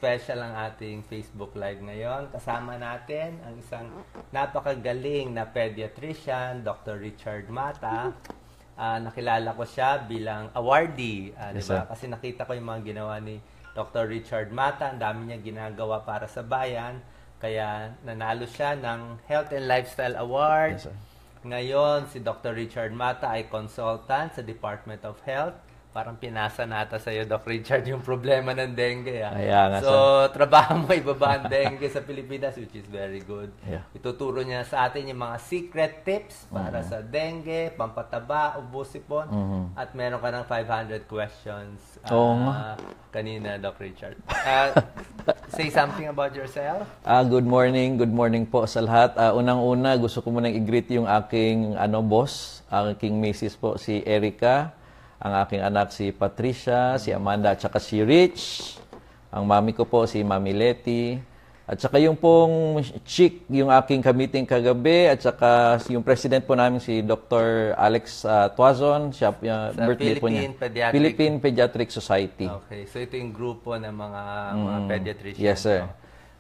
special ang ating Facebook Live ngayon. Kasama natin ang isang napakagaling na pediatrician, Dr. Richard Mata. Nakilala ko siya bilang awardee, diba? Kasi nakita ko yung mga ginawa ni Dr. Richard Mata. Ang dami niya ginagawa para sa bayan. Kaya nanalo siya ng Health and Lifestyle Award. Yes, sir. Ngayon, si Dr. Richard Mata ay consultant sa Department of Health. Parang pinasa nata sa iyo, Doc Richard, yung problema ng dengue. So, trabaho mo ibaba ang dengue sa Pilipinas, which is very good. Yeah. Ituturo niya sa atin yung mga secret tips para sa dengue, pampataba, ubusipon, at meron ka ng 500 questions kanina, Doc Richard. Say something about yourself. Good morning po sa lahat. Unang-una, gusto ko munang i-greet yung aking boss, ang aking misis po, si Erica. Ang aking anak si Patricia, si Amanda, at saka si Rich. Ang mami ko po si Mami Letty. At saka yung pong chick, yung aking kamiting kagabi. At saka yung president po namin si Dr. Alex Tuazon. Siya, birthday po niya. Philippine Pediatric Society. Okay, so ito yung grupo ng mga pediatricians. Yes, sir.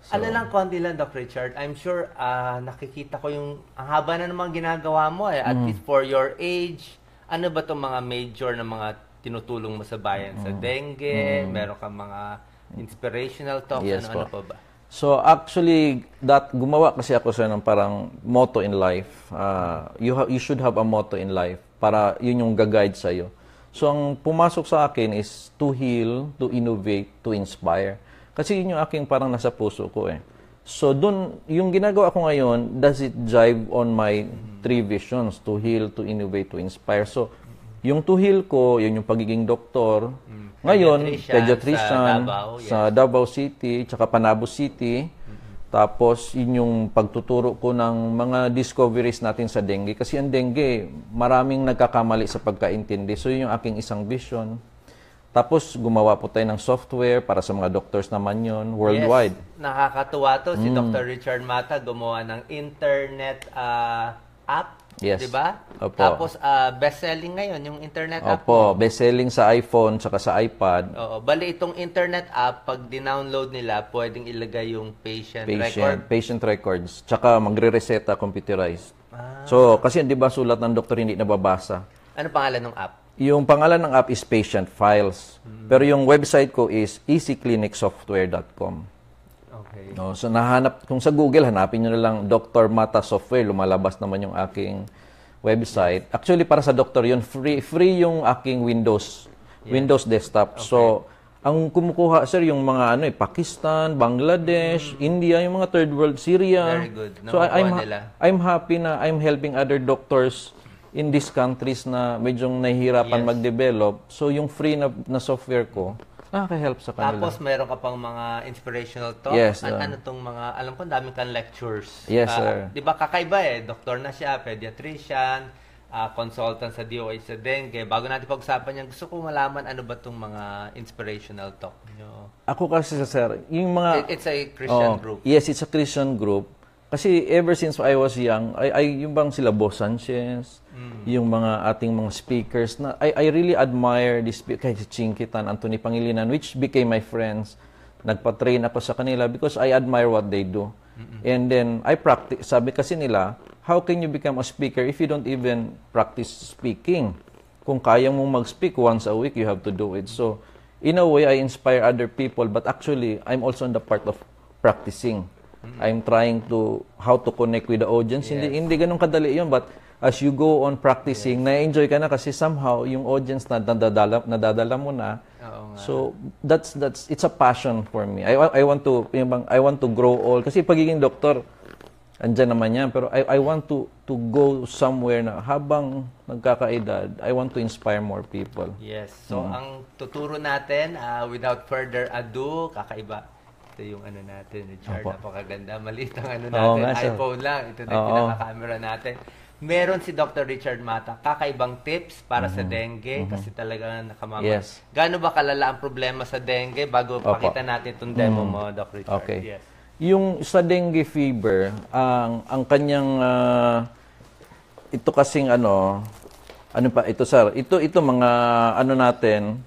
So, lang, konti lang, Doc Richard. I'm sure nakikita ko yung ang haba na namang ginagawa mo At least for your age. Ano ba itong mga major na mga tinutulong mo sa bayan? Sa dengue, meron kang mga inspirational talks, yes, ano pa ba? So actually, gumawa kasi ako sa ng parang motto in life. You should have a motto in life para yun yung gag-guide sa'yo. So ang pumasok sa akin is to heal, to innovate, to inspire. Kasi yun yung aking parang nasa puso ko So dun, yung ginagawa ko ngayon, does it jive on my three visions? To heal, to innovate, to inspire. So, yung to heal ko, yun yung pagiging doktor. Ngayon, pediatrician sa Davao City, tsaka Panabo City. Tapos, yun yung pagtuturo ko ng mga discoveries natin sa dengue. Kasi ang dengue, maraming nagkakamali sa pagkaintindi. So, yun yung aking isang vision. Tapos, gumawa po tayo ng software para sa mga doctors naman yun, worldwide. Yes, nakakatuwa to. Si Dr. Richard Mata gumawa ng internet app, yes. Diba? Opo. Tapos, best-selling ngayon, yung internet app. Opo, best-selling sa iPhone, tsaka sa iPad. Oo, bali itong internet app, pag dinownload nila, pwedeng ilagay yung patient records. Tsaka magre-reseta computerized. So, kasi di ba sulat ng doktor hindi nababasa? Ano pangalan ng app? Yung pangalan ng app is Patient Files. Pero yung website ko is easyclinicsoftware.com. Okay. So nahanap, kung sa Google, hanapin nyo na lang Dr. Mata Software. Lumalabas naman yung aking website. Actually, para sa doktor yun, free yung aking Windows desktop. Okay. So, ang kumukuha, sir, yung mga Pakistan, Bangladesh, India, yung mga third world, Syria. Very good. So, I'm happy na I'm helping other doctors in these countries na medyo nahihirapan mag-develop. So, yung free na software ko, nakaka-help sa kanila. Tapos, meron ka pang mga inspirational talks. Yes. Ano tong mga, alam ko, dami kang lectures. Yes, sir. Di ba, kakaiba doktor na siya, pediatrician, consultant sa DOH sa dengue. Bago natin pag-usapan yan, gusto ko malaman ano ba tong mga inspirational talk nyo. Ako kasi, sir, yung mga... It's a Christian group. Yes, it's a Christian group. Kasi ever since I was young, yung bang sila Boss Sanchez, yung mga ating mga speakers, na I really admire this, kahit si Chinkitan, Anthony Pangilinan, which became my friends. Nagpa-train ako sa kanila because I admire what they do. And then, I practice. Sabi kasi nila, how can you become a speaker if you don't even practice speaking? Kung kaya mong mag-speak once a week, you have to do it. So, in a way, I inspire other people, but actually, I'm also in the part of practicing. I'm trying to how to connect with the audience. Yes. Hindi ganun kadali 'yon, but as you go on practicing, na-enjoy ka na kasi somehow yung audience na nadadala mo na. So that's it's a passion for me. I want to grow old kasi pagiging doktor andyan naman yan, pero I want to go somewhere na habang nagkakaedad, I want to inspire more people. Yes. So ang tuturo natin without further ado, kakaiba. Ito yung natin, Richard. Napakaganda. Maliit ang natin. iPhone lang. Ito din pinaka-camera natin. Meron si Dr. Richard Mata, kakaibang tips para sa dengue kasi talaga nakamama. Yes. Gaano ba kalala ang problema sa dengue bago pakita natin itong demo mo, Dr. Richard? Okay. Yes. Yung sa dengue fever, ang kanyang ito kasing ano pa ito sir, ito mga natin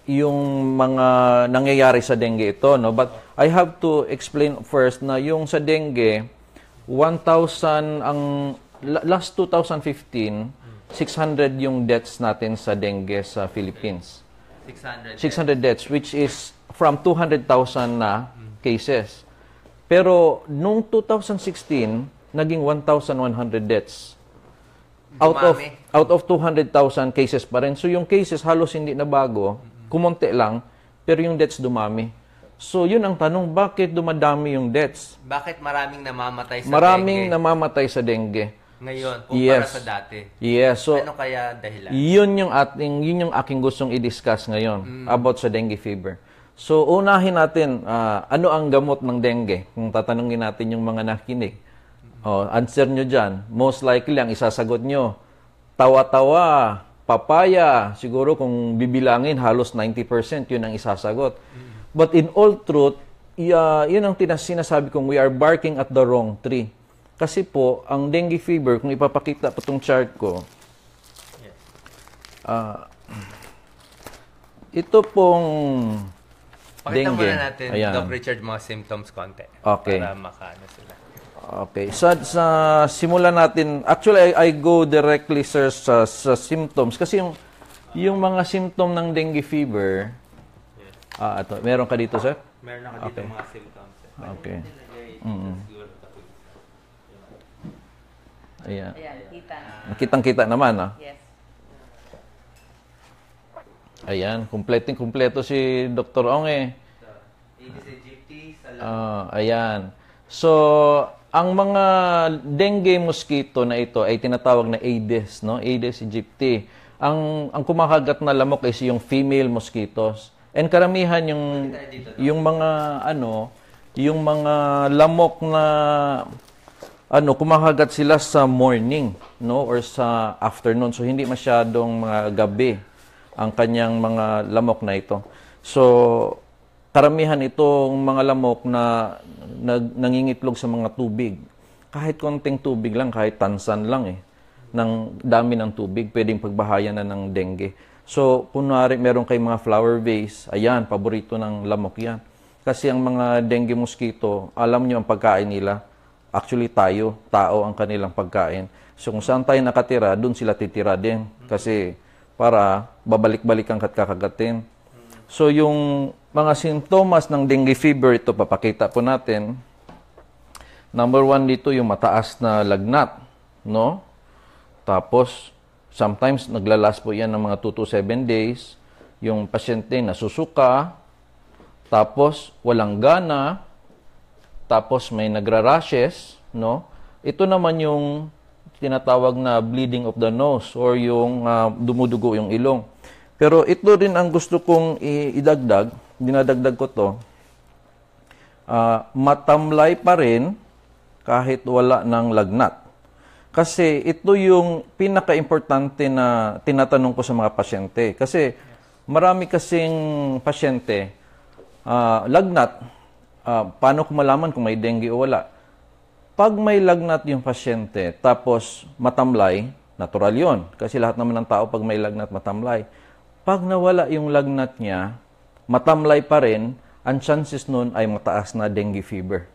yung mga nangyayari sa dengue ito, no? But I have to explain first na yung sa dengue, 1,000 ang last 2015, 600 yung deaths natin sa dengue sa Philippines. 600 deaths, which is from 200,000 na cases. Pero nung 2016, naging 1,100 deaths. Out of 200,000 cases pa rin. So yung cases halos hindi na bago, kumonte lang, pero yung deaths dumami. So yun ang tanong, bakit dumadami yung deaths? Bakit maraming namamatay sa Maraming dengue namamatay sa dengue. ngayon kumpara sa dati? Yes. So Ano kaya dahilan? yun yung aking gustong i-discuss ngayon about sa dengue fever. So unahin natin, ano ang gamot ng dengue? Kung tatanungin natin yung mga nakikinig. Answer nyo dyan. Most likely, ang isasagot nyo, tawa-tawa, papaya. Siguro kung bibilangin, halos 90% yun ang isasagot. But in all truth, yun ang sinasabi kong we are barking at the wrong tree. Kasi po, ang dengue fever, kung ipapakita pa itong chart ko, ito pong Pakita dengue. muna natin, Ayan. Doc Richard, mga symptoms konti. Okay. Para makaano sila. Okay. Sa simula natin, actually, I go directly, sir, sa symptoms. Kasi yung mga symptom ng dengue fever, ito, meron ka dito, sir? Meron ako dito mga symptoms. Okay. Ayan. Ayan, kita. Kitang-kita naman, Yes. Ayan, kumpleto si Dr. Ong ayan. So, ang mga dengue mosquito na ito ay tinatawag na Aedes, no? Aedes aegypti. Ang kumakagat na lamok is yung female mosquitoes. And karamihan yung mga yung mga lamok na kumakagat sila sa morning, no, or sa afternoon. So hindi masyadong mga gabi ang kanyang mga lamok na ito. So karamihan itong mga lamok na nangingitlog sa mga tubig. Kahit konting tubig lang, kahit tansan lang ng dami ng tubig, pwedeng pagbahayan na ng dengue. So, kunwari meron kayong mga flower vase, ayan, paborito ng lamok yan. Kasi ang mga dengue mosquito, alam nyo ang pagkain nila. Actually, tao ang kanilang pagkain. So, kung saan tayo nakatira, dun sila titira din. Kasi, para babalik-balikan at kakagatin. So, yung mga sintomas ng dengue fever, ito papakita po natin. Number 1 dito, yung mataas na lagnat, no? Tapos, sometimes naglalas po yan ng mga 2 to 7 days. Yung pasyente nasusuka, tapos walang gana, tapos may nagra-rashes, no? Ito naman yung tinatawag na bleeding of the nose or yung dumudugo yung ilong. Pero ito rin ang gusto kong idagdag, dinadagdag ko to. Matamlay pa rin kahit wala ng lagnat. Kasi ito yung pinaka-importante na tinatanong ko sa mga pasyente. Kasi marami kasing pasyente, lagnat, paano ko malaman kung may dengue o wala? Pag may lagnat yung pasyente, tapos matamlay, natural yon. Kasi lahat naman ng tao pag may lagnat, matamlay. Pag nawala yung lagnat niya, matamlay pa rin, ang chances nun ay mataas na dengue fever.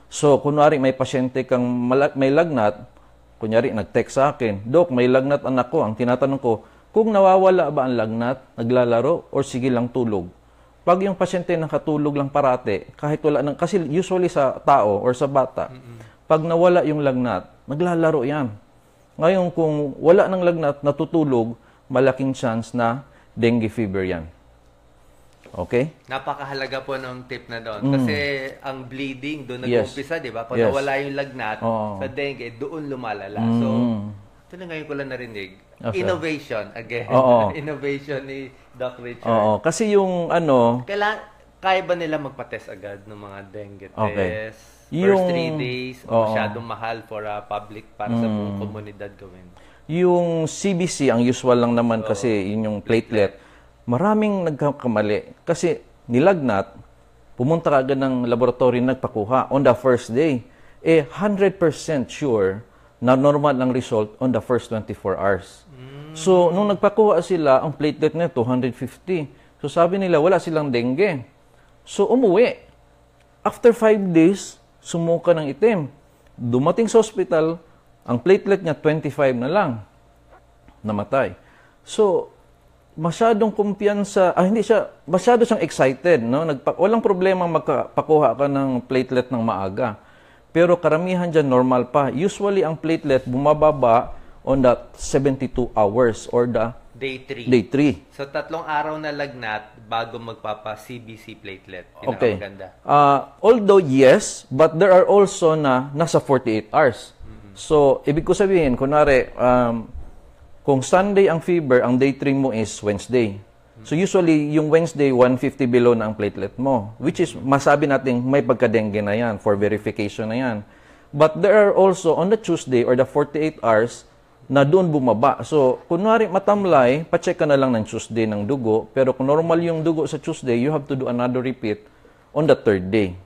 So, kunwari may pasyente kang may lagnat, kunyari, nag-text sa akin, Dok, may lagnat anak ko. Ang tinatanong ko, kung nawawala ba ang lagnat, naglalaro, or sige lang tulog? Pag yung pasyente nakatulog lang parate, kahit wala nang, kasi usually sa tao or sa bata, pag nawala yung lagnat, naglalaro yan. Ngayon, kung wala ng lagnat, natutulog, malaking chance na dengue fever yan. Okay? Napakahalaga po ng tip na doon. Kasi ang bleeding, doon Yes. nag-umpisa, di ba? Pag Yes. nawala yung lagnat, Oo. sa dengue, doon lumalala. So, ito na ngayon ko lang narinig. Okay. Innovation, again. Oo. Innovation ni Doc Richard. Oo, kasi yung Kaya ba nila magpa-test agad ng mga dengue Okay. test? Yung- First 3 days, Oo. masyadong mahal for a public para sa buong komunidad gawin. yung CBC, ang usual lang naman kasi yun yung platelet, maraming nagkakamali. Kasi nilagnat, pumunta ka agad ng laboratory, nagpakuha on the first day. 100% sure na normal ang result on the first 24 hours. So, nung nagpakuha sila, ang platelet niya 250. So, So sabi nila, wala silang dengue. So umuwi. After 5 days, sumuka ng itim. Dumating sa hospital, ang platelet niya 25 na lang. Namatay. So, masyadong kumpiyansa, masyado siyang excited, no? Walang problema magpakuha ka ng platelet ng maaga. Pero karamihan dyan normal pa. Usually, ang platelet bumababa on that 72 hours or the Day 3. day 3. So, 3 araw na lagnat bago magpapa-CBC platelet. Okay. Pinakamaganda. Although yes, but there are also na nasa 48 hours. So, ibig ko sabihin, kunwari, kung Sunday ang fever, ang day 3 mo is Wednesday. So, usually, yung Wednesday, 150 below na ang platelet mo. Which is, masabi natin, may pagka-dengue na yan, for verification na yan. But there are also, on the Tuesday or the 48 hours, na doon bumaba. So, kunwari matamlay, pacheck ka na lang ng Tuesday ng dugo. Pero kung normal yung dugo sa Tuesday, you have to do another repeat on the 3rd day.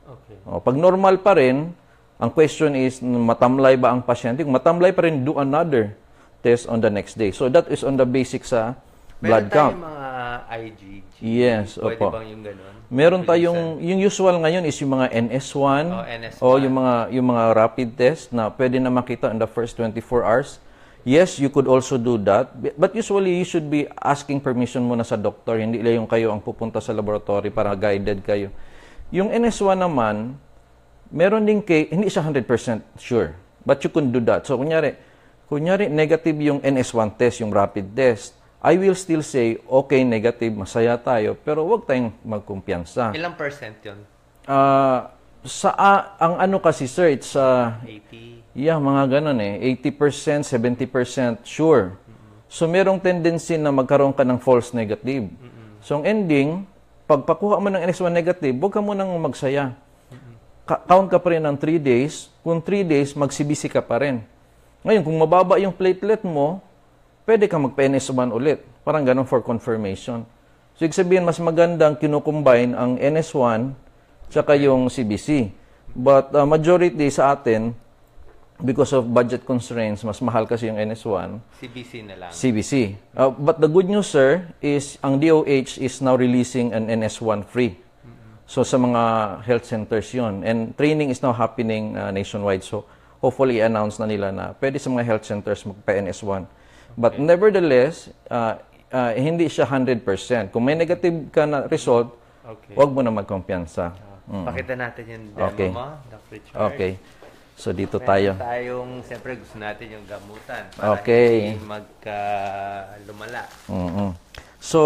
Okay. Pag normal pa rin, ang question is, matamlay ba ang pasyente? Kung matamlay pa rin, do another test on the next day. So, that is on the basic sa blood count. Meron tayong mga IgG. Yes, Pwede opo. bang yung ganun? Meron tayong, yung usual ngayon is yung mga NS1, NS1. o yung mga rapid test na pwede na makita in the first 24 hours. Yes, you could also do that. But usually, you should be asking permission muna sa doktor. Hindi lang yung kayo ang pupunta sa laboratory para guided kayo. Yung NS1 naman, meron din hindi siya 100% sure. But you can do that. So, kunyari negative yung NS1 test, yung rapid test. I will still say, okay, negative, masaya tayo, pero huwag tayong magkumpiyansa. Ilang percent yun? Ang ano kasi, sir, it's 80? Yeah, mga ganun 80%, 70% sure. So, merong tendency na magkaroon ka ng false negative. So, ang ending, pag pakuha mo ng NS1 negative, huwag ka munang magsaya. Count ka pa rin ng 3 days. Kung 3 days, mag-CBC ka pa rin. Ngayon, kung mababa yung platelet mo, pwede ka magpa-NS1 ulit. Parang ganun for confirmation. So, ibig sabihin, mas magandang kinukombine ang NS1 tsaka yung CBC. But majority sa atin, because of budget constraints, mas mahal kasi yung NS1. CBC na lang. CBC. But the good news, sir, is ang DOH is now releasing an NS1 free. So, sa mga health centers yon. And training is now happening nationwide. So, hopefully, i-announce na nila na pwede sa mga health centers magpa-NS1. But nevertheless, hindi siya 100%. Kung may negative ka na result, huwag mo na magkumpiyansa. Pakita natin yung demo mo, Dr. Richard. Okay. So, dito tayo. Siyempre gusto natin yung gamutan para hindi lumala. So,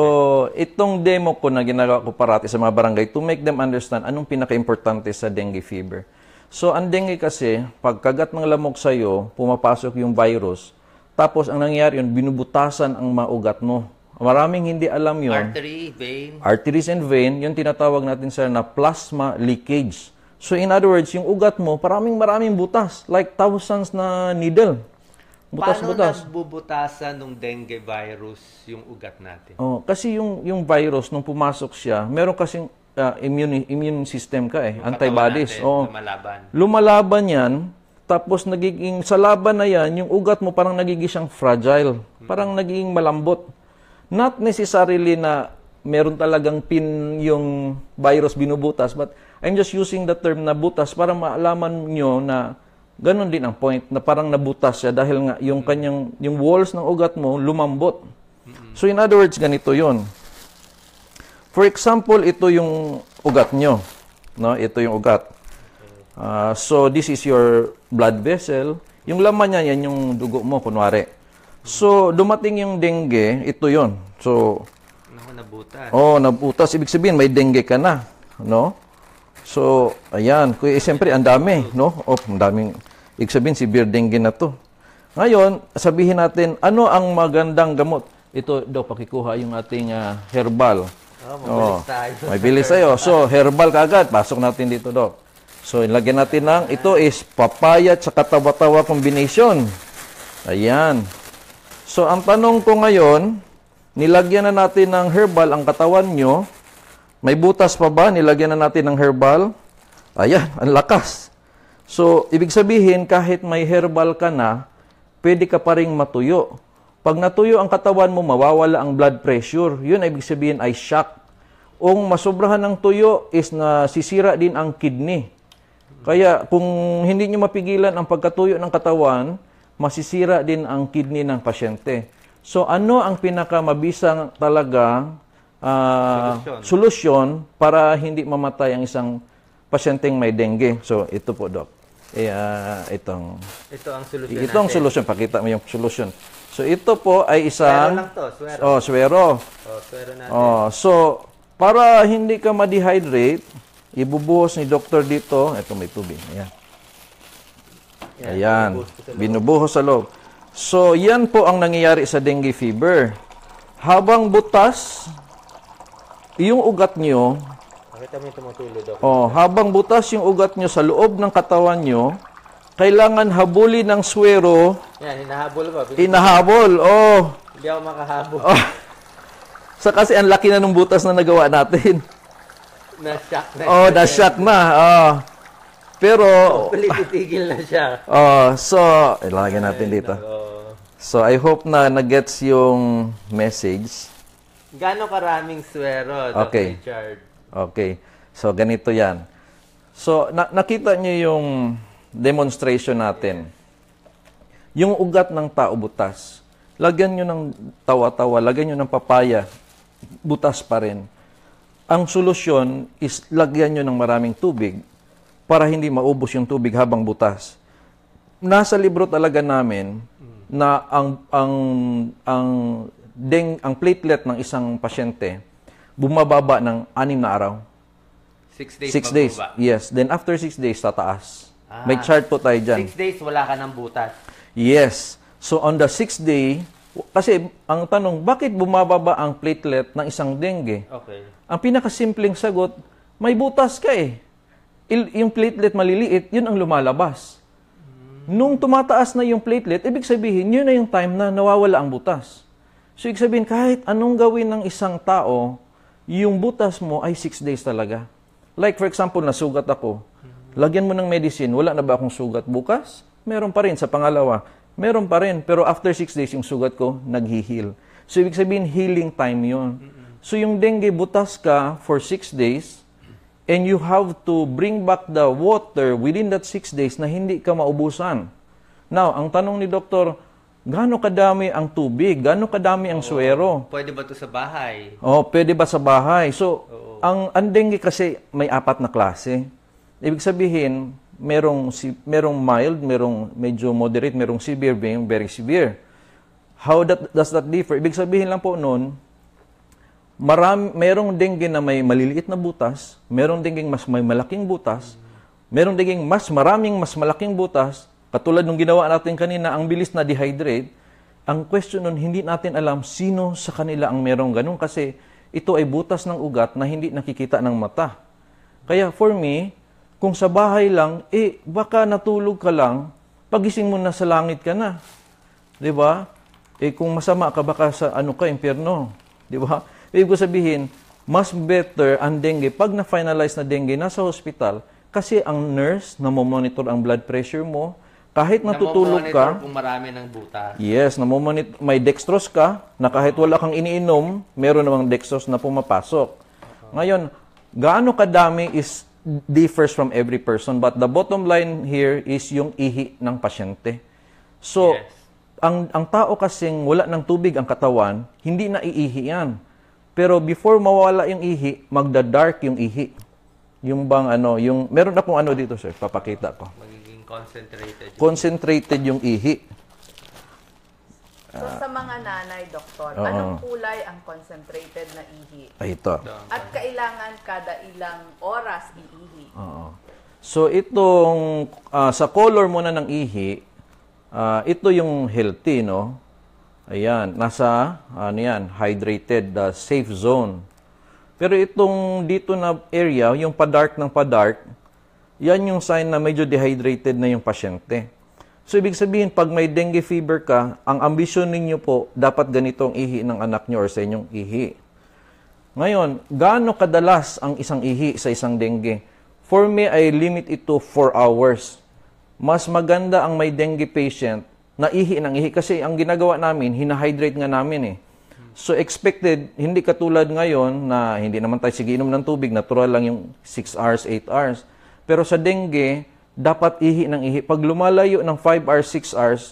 itong demo ko na ginagawa ko parati sa mga barangay to make them understand anong pinaka-importante sa dengue fever. So, ang dengue kasi, pag kagat ng lamok sa'yo, pumapasok yung virus, tapos ang nangyayari yun, binubutasan ang mga ugat mo. Maraming hindi alam yun. Artery, vein. Arteries and vein, yung tinatawag natin sir na plasma leakage. So, in other words, yung ugat mo, maraming butas. Like thousands na needle. Paano nagbubutasan ng dengue virus yung ugat natin? Kasi yung virus, nung pumasok siya, meron kasing immune system ka antibodies. Lumalaban. Lumalaban yan, tapos sa laban na yan, yung ugat mo parang nagiging siyang fragile. Parang nagiging malambot. Not necessarily na meron talagang yung virus binubutas, but I'm just using the term na butas para maalaman nyo na ganun din ang point na parang nabutas siya dahil nga yung walls ng ugat mo lumambot. So in other words, ganito yon. For example, ito yung ugat nyo. No? Ito yung ugat. So this is your blood vessel. Yung laman niya, yan yung dugo mo, kunwari. So dumating yung dengue, ito yon. So, nabutas. Nabutas. Ibig sabihin, may dengue ka na. No? So, ayan. Siyempre, ang dami, no? Ang daming, ibig sabihin, severe dengue na to. Ngayon, sabihin natin, ano ang magandang gamot? Ito, pakikuha yung ating herbal. Mabilis tayo. May bilis tayo. So, herbal kaagad. Pasok natin dito, Dok. So, ilagyan natin ito is papaya at tawa-tawa combination. Ayan. So, ang tanong ko ngayon, nilagyan na natin ng herbal ang katawan nyo. May butas pa ba? Nilagyan na natin ng herbal. Ayan, ang lakas. So, ibig sabihin, kahit may herbal ka na, pwede ka pa rin matuyo. Pag natuyo ang katawan mo, mawawala ang blood pressure. Yun ay ibig sabihin ay shock. Kung masobrahan ng tuyo is nasisira din ang kidney. Kaya kung hindi nyo mapigilan ang pagkatuyo ng katawan, masisira din ang kidney ng pasyente. So ano ang pinakamabisang talaga solusyon para hindi mamatay ang isang pasyenteng may dengue? So ito po, Doc. Ito ang solusyon Ito ang solusyon. Pakita mo yung solusyon. So ito po ay isang... Swero lang to, swero. Swero. Swero natin. So, para hindi ka ma-dehydrate, ibubuhos ni doktor dito. Ito may tubig. Ayan. Binubuhos sa loob. So, yan po ang nangyayari sa dengue fever. Habang butas, yung ugat nyo, Pakita mo yung tumutulo, Doc. habang butas yung ugat nyo sa loob ng katawan nyo, kailangan habulin ng swero. Yan, hinahabol ba? Hinahabol, Hindi ako makahabol. Kasi ang laki na ng butas na nagawa natin. Na-shock na. Na-shock na. Pero, titigil na siya. so, ilagay natin dito. So, I hope na nag-gets yung message. Gano'ng karaming swero, Dr. Richard? Okay. So, ganito yan. So, nakita niyo yung demonstration natin. Yung ugat ng tao butas. Lagyan nyo ng tawa-tawa, lagyan nyo ng papaya, butas pa rin. Ang solusyon is lagyan nyo ng maraming tubig para hindi maubos yung tubig habang butas. Nasa libro talaga namin na ang platelet ng isang pasyente bumababa ng 6 na araw. 6 days 6 days. Yes. Then after 6 days, tataas. May chart po tayo dyan. 6 days, wala ka ng butas. Yes. So on the 6th day, kasi ang tanong, bakit bumababa ang platelet ng isang dengue? Okay. Ang pinakasimpleng sagot, may butas ka eh. Yung platelet maliliit, yun ang lumalabas. Nung tumataas na yung platelet, ibig sabihin, yun na yung time na nawawala ang butas. So ibig sabihin, kahit anong gawin ng isang tao, yung butas mo ay 6 days talaga. Like for example, nasugat ako. Lagyan mo ng medicine, wala na ba akong sugat bukas? Meron pa rin. Sa pangalawa, meron pa rin. Pero after 6 days, yung sugat ko, nag-heal. So, ibig sabihin, healing time yon. So, yung dengue, butas ka for 6 days, and you have to bring back the water within that 6 days na hindi ka maubusan. Now, ang tanong ni Doktor, gaano kadami ang tubig? Gaano kadami ang swero? Pwede ba ito sa bahay? Pwede ba sa bahay? So, ang dengue kasi may 4 na klase. Ibig sabihin, merong mild, merong medyo moderate, merong severe, very severe. How does that differ? Ibig sabihin lang po noon, merong dengue na may maliliit na butas, merong dengue mas may malaking butas, merong dengue mas malaking butas, katulad nung ginawa natin kanina, ang bilis na dehydrate. Ang question nun, hindi natin alam sino sa kanila ang merong ganun kasi ito ay butas ng ugat na hindi nakikita ng mata. Kaya for me, kung sa bahay lang, baka natulog ka lang, pagising mo na sa langit ka na. 'Di ba? Kung masama ka, baka sa impyerno. 'Di ba? Ibig ko sabihin, mas better ang dengue pag na-finalize na dengue nasa hospital kasi ang nurse na monitor ang blood pressure mo, kahit natutulog ka, kung marami ng butas. Yes, may dextrose ka, na kahit wala kang iniinom, meron namang dextrose na pumapasok. Ngayon, gaano kadami differs from every person, but the bottom line here is yung ihi ng pasyente. So, yes. ang tao kasing wala ng tubig ang katawan, hindi na iihi yan. Pero before mawala yung ihi, magda-dark yung ihi. Yung meron akong dito, sir, papakita ko. Magiging concentrated. Concentrated yung ihi. So sa mga nanay, doktor, anong kulay ang concentrated na ihi? Ito. At kailangan kada ilang oras iihi? So itong, sa color muna ng ihi, ito yung healthy, no? Ayan, nasa, hydrated, safe zone. Pero itong dito na area, yung pa-dark ng pa-dark, yan yung sign na medyo dehydrated na yung pasyente. So, ibig sabihin, pag may dengue fever ka, ang ambisyon ninyo po, dapat ganito ang ihi ng anak nyo or sa inyong ihi. Ngayon, gaano kadalas ang isang ihi sa isang dengue? For me, I limit it to 4 hours. Mas maganda ang may dengue patient Naihi ng ihi. Kasi ang ginagawa namin, hinahydrate nga namin eh. So expected, hindi katulad ngayon na hindi naman tayo sige inom ng tubig, natural lang yung 6 hours, 8 hours. Pero sa dengue, dapat ihi ng ihi. Pag lumalayo ng 5 hours, 6 hours,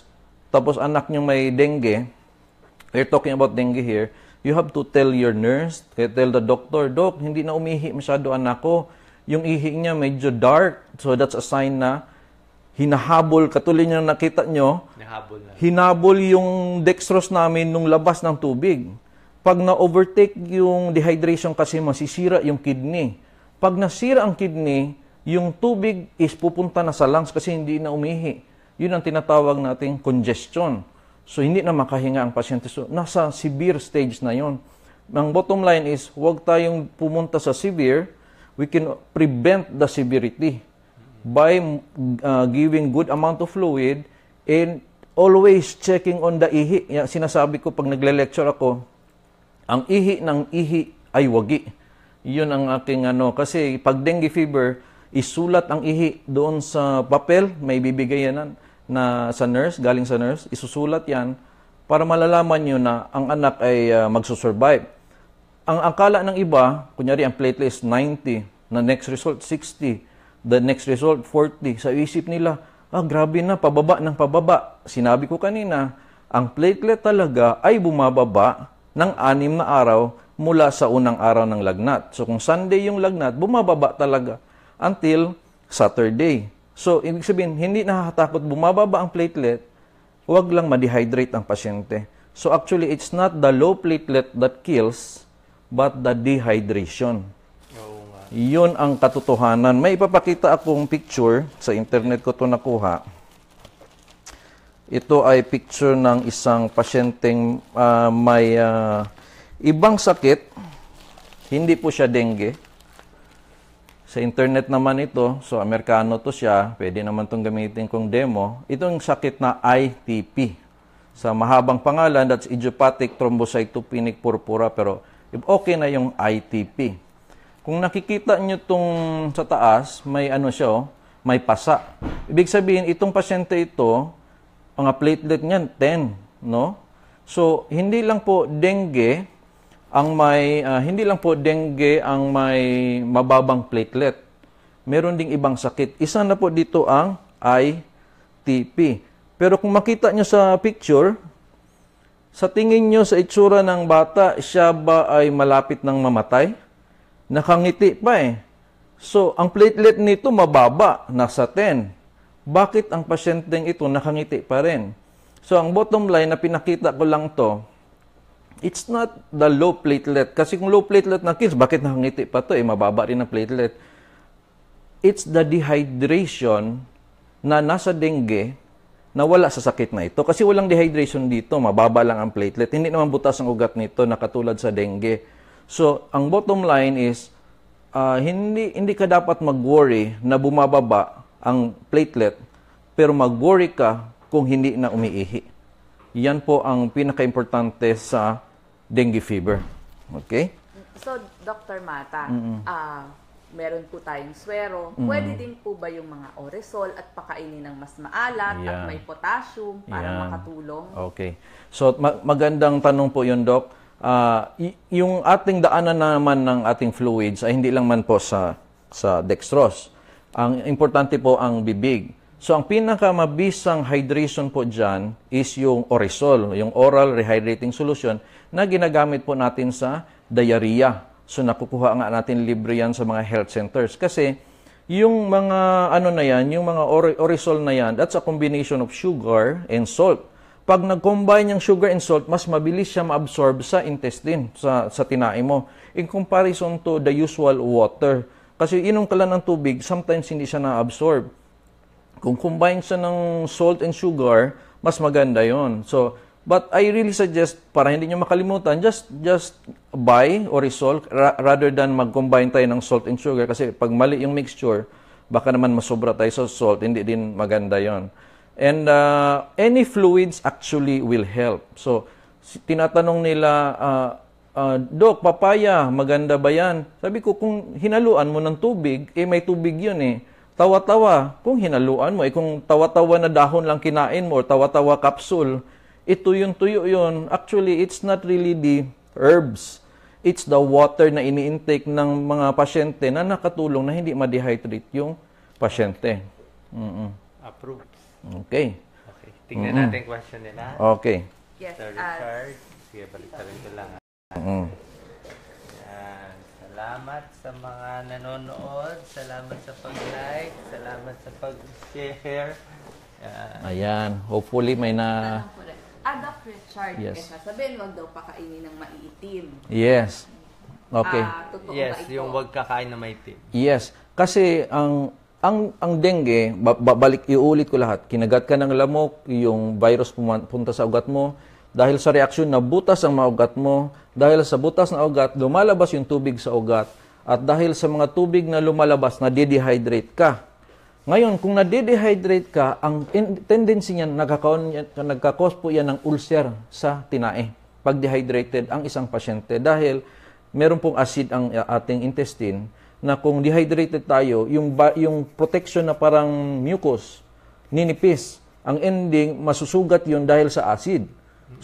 tapos anak nyo may dengue, we're talking about dengue here, you have to tell your nurse, tell the doctor, Doc, hindi na umihi masyado anak ko. Yung ihi niya medyo dark. So that's a sign na hinahabol, katulad niya nakita nyo, hinabol yung dextrose namin nung labas ng tubig. Pag na-overtake yung dehydration kasi masisira yung kidney. Pag nasira ang kidney, yung tubig is pupunta na sa lungs kasi hindi na umihi. Yun ang tinatawag nating congestion. So, hindi na makahinga ang pasyente. So, nasa severe stage na yon. Ang bottom line is, huwag tayong pumunta sa severe. We can prevent the severity by giving good amount of fluid and always checking on the ihi. Sinasabi ko pag nagle-lecture ako, ang ihi ng ihi ay wagi. Yun ang aking kasi pag dengue fever, isulat ang ihi doon sa papel, may bibigay yan na sa nurse, galing sa nurse, isusulat yan para malalaman nyo na ang anak ay magsusurvive. Ang akala ng iba, kunyari ang platelet is 90, na next result 60, the next result 40. Sa isip nila, grabe na, pababa ng pababa. Sinabi ko kanina, ang platelet talaga ay bumababa ng 6 na araw mula sa unang araw ng lagnat. So kung Sunday yung lagnat, bumababa talaga until Saturday. So ibig sabihin, hindi nakakatakot bumababa ang platelet, huwag lang ma-dehydrate ang pasyente. So actually, it's not the low platelet that kills, but the dehydration. Yun ang katotohanan. May ipapakita akong picture. Sa internet ko ito nakuha. Ito ay picture ng isang pasyenteng may ibang sakit. Hindi po siya dengue. Sa internet naman ito. So, Amerikano to siya. Pwede naman itong gamitin kong demo. Itong sakit na ITP. Sa mahabang pangalan, that's idiopathic thrombocytopenic purpura. Pero okay na yung ITP. Kung nakikita nyo itong sa taas, may may pasa. Ibig sabihin, itong pasyente ito, ang platelet niyan, 10, no? So, hindi lang po dengue ang may mababang platelet. Meron ding ibang sakit. Isa na po dito ang ITP. Pero kung makita nyo sa picture, sa tingin nyo sa itsura ng bata, siya ba ay malapit ng mamatay? Nakangiti pa eh. So, ang platelet nito mababa, nasa 10. Bakit ang pasyenteng ito nakangiti pa rin? So, ang bottom line na pinakita ko lang to, it's not the low platelet. Kasi kung low platelet na kills, bakit nakangiti pa to? Mababa rin ang platelet. It's the dehydration na nasa dengue na wala sa sakit na ito. Kasi walang dehydration dito, mababa lang ang platelet. Hindi naman butas ang ugat nito na katulad sa dengue. So, ang bottom line is, hindi ka dapat mag-worry na bumababa ang platelet, pero mag-worry ka kung hindi na umiihi. Yan po ang pinaka-importante sa dengue fever. Okay? So, Dr. Mata, meron po tayong swero. Pwede din po ba yung mga oresol at pakainin ng mas maalat at may potassium para makatulong? Okay. So, magandang tanong po yun, Doc. Yung ating daanan naman ng ating fluids ay hindi lang man po sa dextrose. Ang importante po ang bibig. So, ang pinakamabisang hydration po dyan is yung oresol, yung oral rehydrating solution na ginagamit po natin sa diarrhea. So, nakukuha nga natin libre yan sa mga health centers. Kasi, yung mga yung mga oresol na yan, that's a combination of sugar and salt. Pag nag-combine yung sugar and salt, mas mabilis siya ma-absorb sa intestine, sa tinae mo. In comparison to the usual water. Kasi inom ka lang ng tubig, sometimes hindi siya na-absorb. Kung combine siya ng salt and sugar, mas maganda yon. So, but I really suggest, para hindi nyo makalimutan, just buy oresol rather than mag-combine tayo ng salt and sugar. Kasi pag mali yung mixture, baka naman masobra tayo sa salt, hindi din maganda yon. And any fluids actually will help. So, tinatanong nila, Dok, papaya, maganda ba yan? Sabi ko, kung hinaluan mo ng tubig, may tubig yun eh. tawa-tawa. Kung hinaluan mo, kung tawa-tawa na dahon lang kinain mo or tawa-tawa capsule, ito yung tuyo yun. Actually, it's not really the herbs. It's the water na ini-intake ng mga pasyente na nakatulong na hindi ma-dehydrate yung pasyente. Approved. Okay. Okay. Tingnan natin yung question nila. Okay. Yes. Sir Richard. Sige, balik rin ko lang. Mm. Yan. Salamat sa mga nanonood. Salamat sa pag-like. Salamat sa pag-share. Yan. Ayan. Hopefully may na... Doc Richard, Yes. kasi sabihin, wag daw pakainin ng maiitim. Yes. Okay. Totoo Yes, ba ito? yung wag kakain na may tip. Yes. Kasi ang dengue, iulit ko lahat. Kinagat ka ng lamok, yung virus punta sa ugat mo. Dahil sa reaksyon na butas ang mga ugat mo, dahil sa butas na ugat, lumalabas yung tubig sa ugat. At dahil sa mga tubig na lumalabas, na-dehydrate ka. Ngayon, kung na-dehydrate ka, ang tendency niyan, nagkakos po yan ng ulcer sa tinae. Pag dehydrated ang isang pasyente. Dahil meron pong acid ang ating intestine, na kung dehydrated tayo, yung protection na parang mucus, ninipis. Ang ending, masusugat yun dahil sa acid.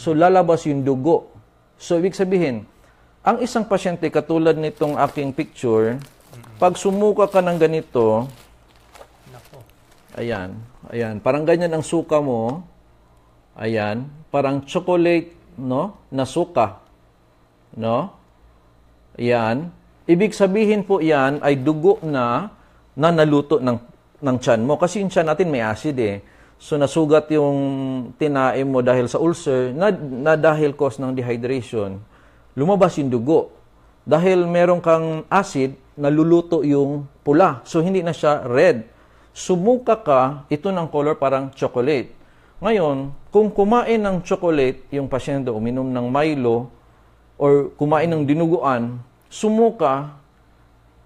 So, lalabas yung dugo. So, ibig sabihin, ang isang pasyente, katulad nitong aking picture, pag sumuka ka ng ganito, ayan, parang ganyan ang suka mo, ayan, parang chocolate, no, na suka, no, ayan, ibig sabihin po yan ay dugo na naluto ng tiyan mo. Kasi yung tiyan natin may acid eh. So, nasugat yung tinae mo dahil sa ulcer, na dahil cause ng dehydration, lumabas yung dugo. Dahil meron kang acid, naluluto yung pula. So, hindi na siya red. Sumuka ka, ito ng color parang chocolate. Ngayon, kung kumain ng chocolate, yung pasyente uminom ng Milo, or kumain ng dinuguan, sumuka,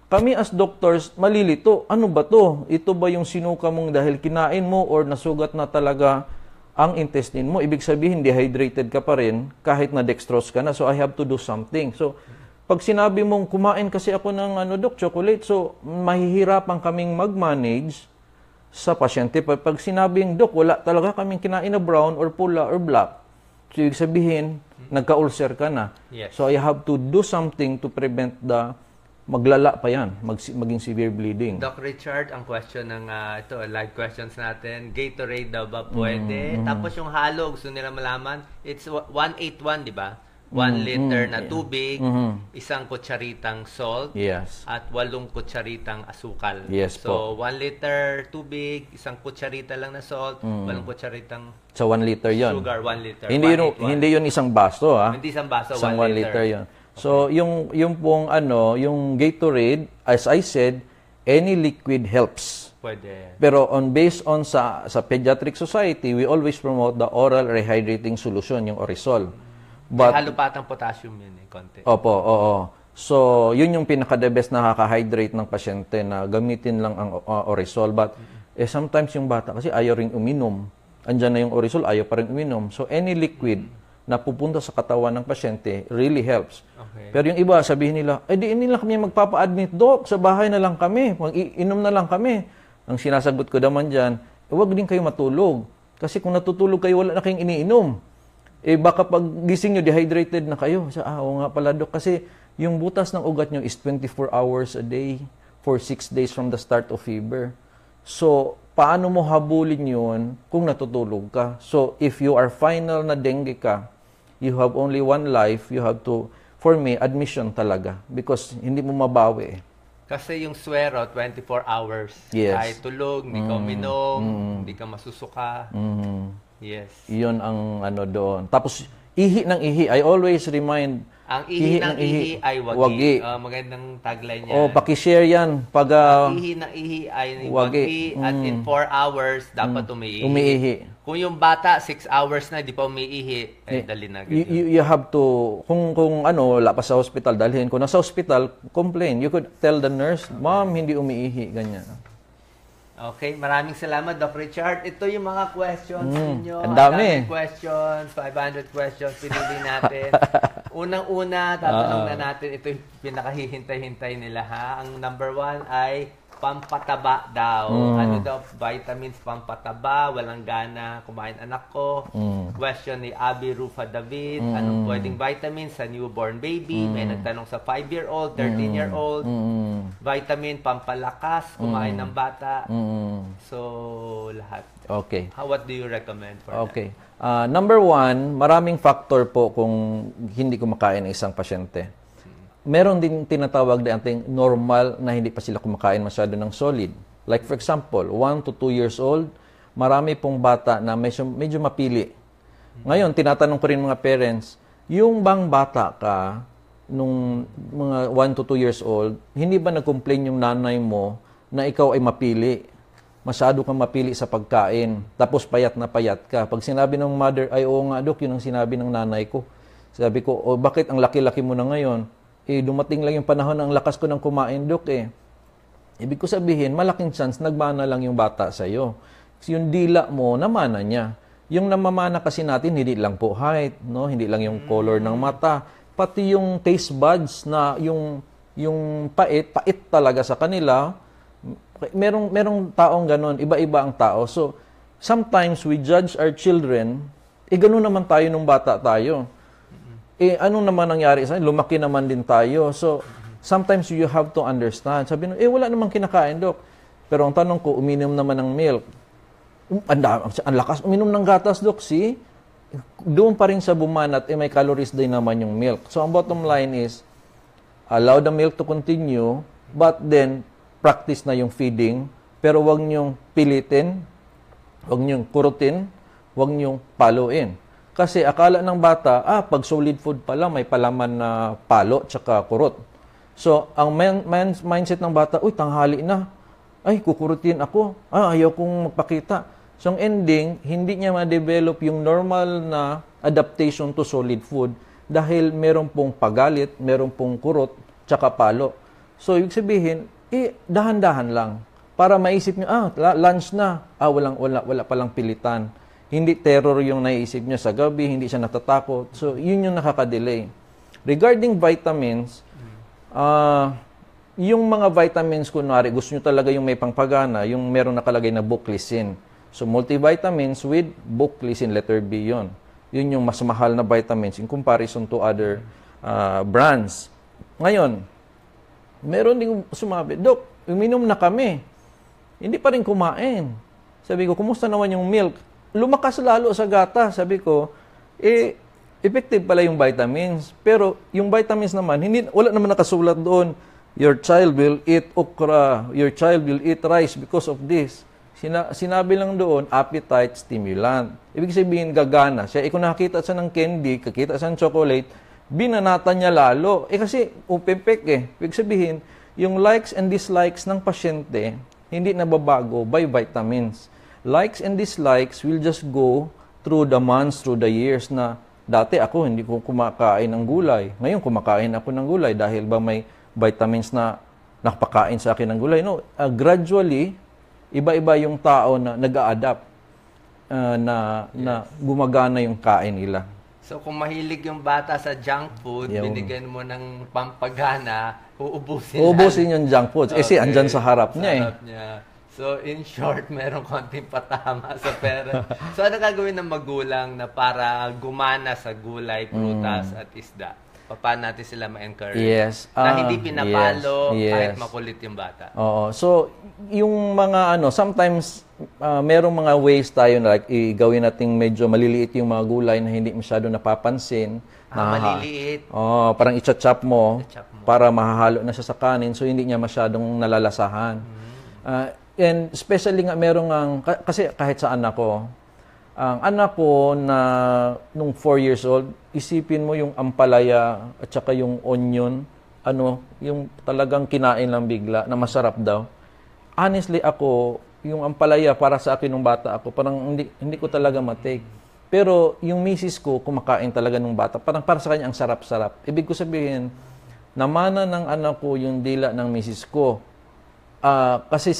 kami as doctors, malilito. Ano ba to? Ito ba yung sinuka mong dahil kinain mo or nasugat na talaga ang intestine mo? Ibig sabihin, dehydrated ka pa rin kahit na dextrose ka na. So, I have to do something. So, pag sinabi mong kumain kasi ako ng Doc, chocolate, so mahihirapan kaming mag-manage sa pasyente. Pag sinabing, Doc, wala talaga kaming kinain na brown or pula or black, so ibig sabihin, nagka-ulcer ka na. Yes. So, I have to do something to prevent maglala pa yan, maging severe bleeding. Doc Richard, ang question ng ito, live questions natin, Gatorade daw ba pwede? Tapos yung halo, gusto nila malaman, it's 181, di ba? 1 liter na tubig, isang kutsaritang salt, Yes. at 8 kutsaritang asukal. Yes so, 1 liter tubig, isang kutsarita lang na salt, 8 kutsaritang Sa 1 liter yon. sugar, 1 liter. Hindi yun isang baso, ha? Hindi isang baso, Isang 1 1 liter yon. So, yung pong yung Gatorade, as I said, any liquid helps. Pwede. Pero based on sa Pediatric Society, we always promote the oral rehydrating solution, yung Orisol. But, halo patang potassium yun konti. Opo, oo. So, yun yung pinaka-the best na nakaka-hydrate ng pasyente na gamitin lang ang Orisol. But, sometimes yung bata kasi ayaw ring uminom. Andyan na yung Orisol, ayaw pa rin uminom. So, any liquid na pupunta sa katawan ng pasyente really helps. Okay. Pero yung iba, sabihin nila, di nila kami magpapa-admit, Doc, sa bahay na lang kami, mag-inom na lang kami. Ang sinasagot ko naman dyan, huwag din kayo matulog. Kasi kung natutulog kayo, wala na kayong iniinom. Baka pag gising nyo, dehydrated na kayo. Oo nga pala, Doc. Kasi yung butas ng ugat nyo is 24 hours a day for 6 days from the start of fever. So, paano mo habulin yun kung natutulog ka? So, if you are final na dengue ka, you have only one life, you have to, for me, admission talaga. Because hindi mo mabawi. Kasi yung swero, 24 hours. Yes. Kahit tulog, hindi ka uminom, hindi ka masusuka. Yes. Yun ang doon. Tapos, ihi ng ihi. I always remind, ang ihi ng ihi ay wagi. Magandang tagline niya. Pakishare yan. Pag, ihi ng ihi ay wagi. At in 4 hours, dapat umiihi. Umiihi. Kung yung bata, 6 hours na, di pa umiihi, ay dali na. You have to, kung wala pa sa hospital, dalhin. Kung nasa hospital, complain. You could tell the nurse, Ma'am, hindi umiihi. Ganyan. Okay, maraming salamat, Doc Richard. Ito yung mga questions ninyo. Ang dami. Questions, 500 questions, pinili natin. Unang-una, tatanong na natin, ito yung pinakahihintay-hintay nila, ha? Ang number 1 ay, pampataba daw. Ano daw, vitamins pampataba, walang gana kumain anak ko. Question ni Abby Rufa David, anong pwedeng vitamins sa newborn baby? May nagtanong sa 5-year-old, 13-year-old. Vitamin pampalakas, kumain ng bata. So, lahat. Okay. What do you recommend for Okay. Number one, maraming factor po kung hindi kumakain ng isang pasyente. Meron din tinatawag na ating normal na hindi pa sila kumakain masyado ng solid. Like for example, 1 to 2 years old, marami pong bata na medyo mapili. Ngayon, tinatanong ko rin mga parents, yung bang bata ka, nung mga 1 to 2 years old, hindi ba nag-complain yung nanay mo na ikaw ay mapili? Masyado kang mapili sa pagkain, tapos payat na payat ka. Pag sinabi ng mother, ay oo nga dok, yun ang sinabi ng nanay ko. Sabi ko, bakit ang laki-laki mo na ngayon? Dumating lang yung panahon ng lakas ko ng kumain, dok Ibig ko sabihin, malaking chance nagmana lang yung bata sa'yo. Yung dila mo, namana niya. Yung namamana kasi natin, hindi lang po height, no? Hindi lang yung color ng mata. Pati yung taste buds na yung pait talaga sa kanila. Merong taong ganon, iba-iba ang tao. So, sometimes we judge our children, ganon naman tayo nung bata tayo. Anong naman nangyari sa lumaki naman din tayo. So, sometimes you have to understand. Sabi nyo, wala namang kinakain, dok. Pero ang tanong ko, uminom naman ng milk. Ang lakas, uminom ng gatas, dok. See? Doon pa rin sa bumanat, may calories din naman yung milk. So, ang bottom line is, allow the milk to continue, but then, practice na yung feeding, pero wag nyong pilitin, wag nyong kurutin, wag nyong paluin. Kasi akala ng bata, pag solid food pala, may palaman na palo tsaka kurot. So, ang mindset ng bata, tanghali na. Ay, kukurutin ako. Ayaw kong magpakita. So, ang ending, hindi niya ma-develop yung normal na adaptation to solid food dahil meron pong pagalit, meron pong kurot, tsaka palo. So, ibig sabihin, dahan-dahan lang. Para maisip niyo, lunch na. Wala palang pilitan. Hindi terror yung naiisip niya sa gabi, hindi siya natatakot. So, yun yung nakaka-delay. Regarding vitamins, yung mga vitamins, kunwari, gusto nyo talaga yung may pangpagana, yung meron nakalagay na buclicin. So, multivitamins with buclicin, letter B yun. Yun yung mas mahal na vitamins in comparison to other brands. Ngayon, meron din sumabi, Dok, uminom na kami. Hindi pa rin kumain. Sabi ko, kumusta naman yung milk? Lumakas lalo sa gata. Sabi ko, effective pala yung vitamins. Pero yung vitamins naman, wala naman nakasulat doon, your child will eat okra, your child will eat rice because of this. Sinabi lang doon, appetite stimulant. Ibig sabihin, gagana siya. Kung nakakita siya ng candy, kakita siya ng chocolate, binanata niya lalo. Kasi upipik Ibig sabihin, yung likes and dislikes ng pasyente, hindi nababago by vitamins. Likes and dislikes will just go through the months, through the years na dati ako hindi ko kumakain ng gulay. Ngayon kumakain ako ng gulay dahil ba may vitamins na nakapakain sa akin ng gulay. No, gradually, iba-iba yung tao na nag-a-adapt na gumagana yung kain nila. So, kung mahilig yung bata sa junk food, binigyan mo ng pampagana, uubusin yung junk food. Kasi andyan sa harap niya So, in short, merong konting patama sa pera. So, ano gagawin ng magulang na para gumana sa gulay, prutas, at isda? Paano natin sila ma-encourage? Yes. Na hindi pinapalo kahit makulit yung bata. Oo. So, yung mga sometimes, merong mga ways tayo na like, gawin nating medyo maliliit yung mga gulay na hindi masyado napapansin. Maliliit. Parang i-chop mo para mahahalo na siya sa kanin so hindi niya masyadong nalalasahan. And especially nga merong kasi kahit sa anak ko, ang anak ko na nung 4 years old, isipin mo yung ampalaya at saka yung onion, yung talagang kinain lang bigla na masarap daw. Honestly ako, yung ampalaya para sa akin nung bata ako, parang hindi ko talaga matake. Pero yung misis ko, kumakain talaga nung bata, parang para sa kanya ang sarap-sarap. Ibig ko sabihin, namana ng anak ko yung dila ng misis ko. Kasi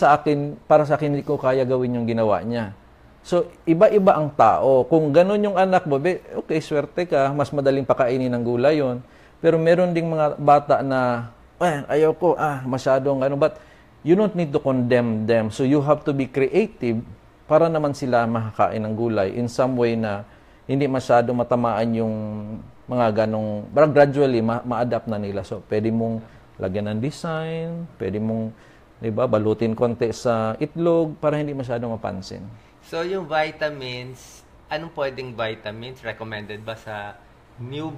para sa akin, hindi ko kaya gawin yung ginawa niya. So, iba-iba ang tao. Kung ganun yung anak mo, okay, swerte ka, mas madaling pakainin ng gulay yon. Pero meron ding mga bata na, ayaw ko, masyadong But you don't need to condemn them. So you have to be creative para naman sila makakain ng gulay in some way na hindi masyado matamaan yung mga ganong, pero gradually ma-adapt na nila. So pwede mong lagyan ng design, pwede mong, di ba, balutin konti sa itlog para hindi masyado mapansin. So yung vitamins, anong pwedeng vitamins recommended ba sa new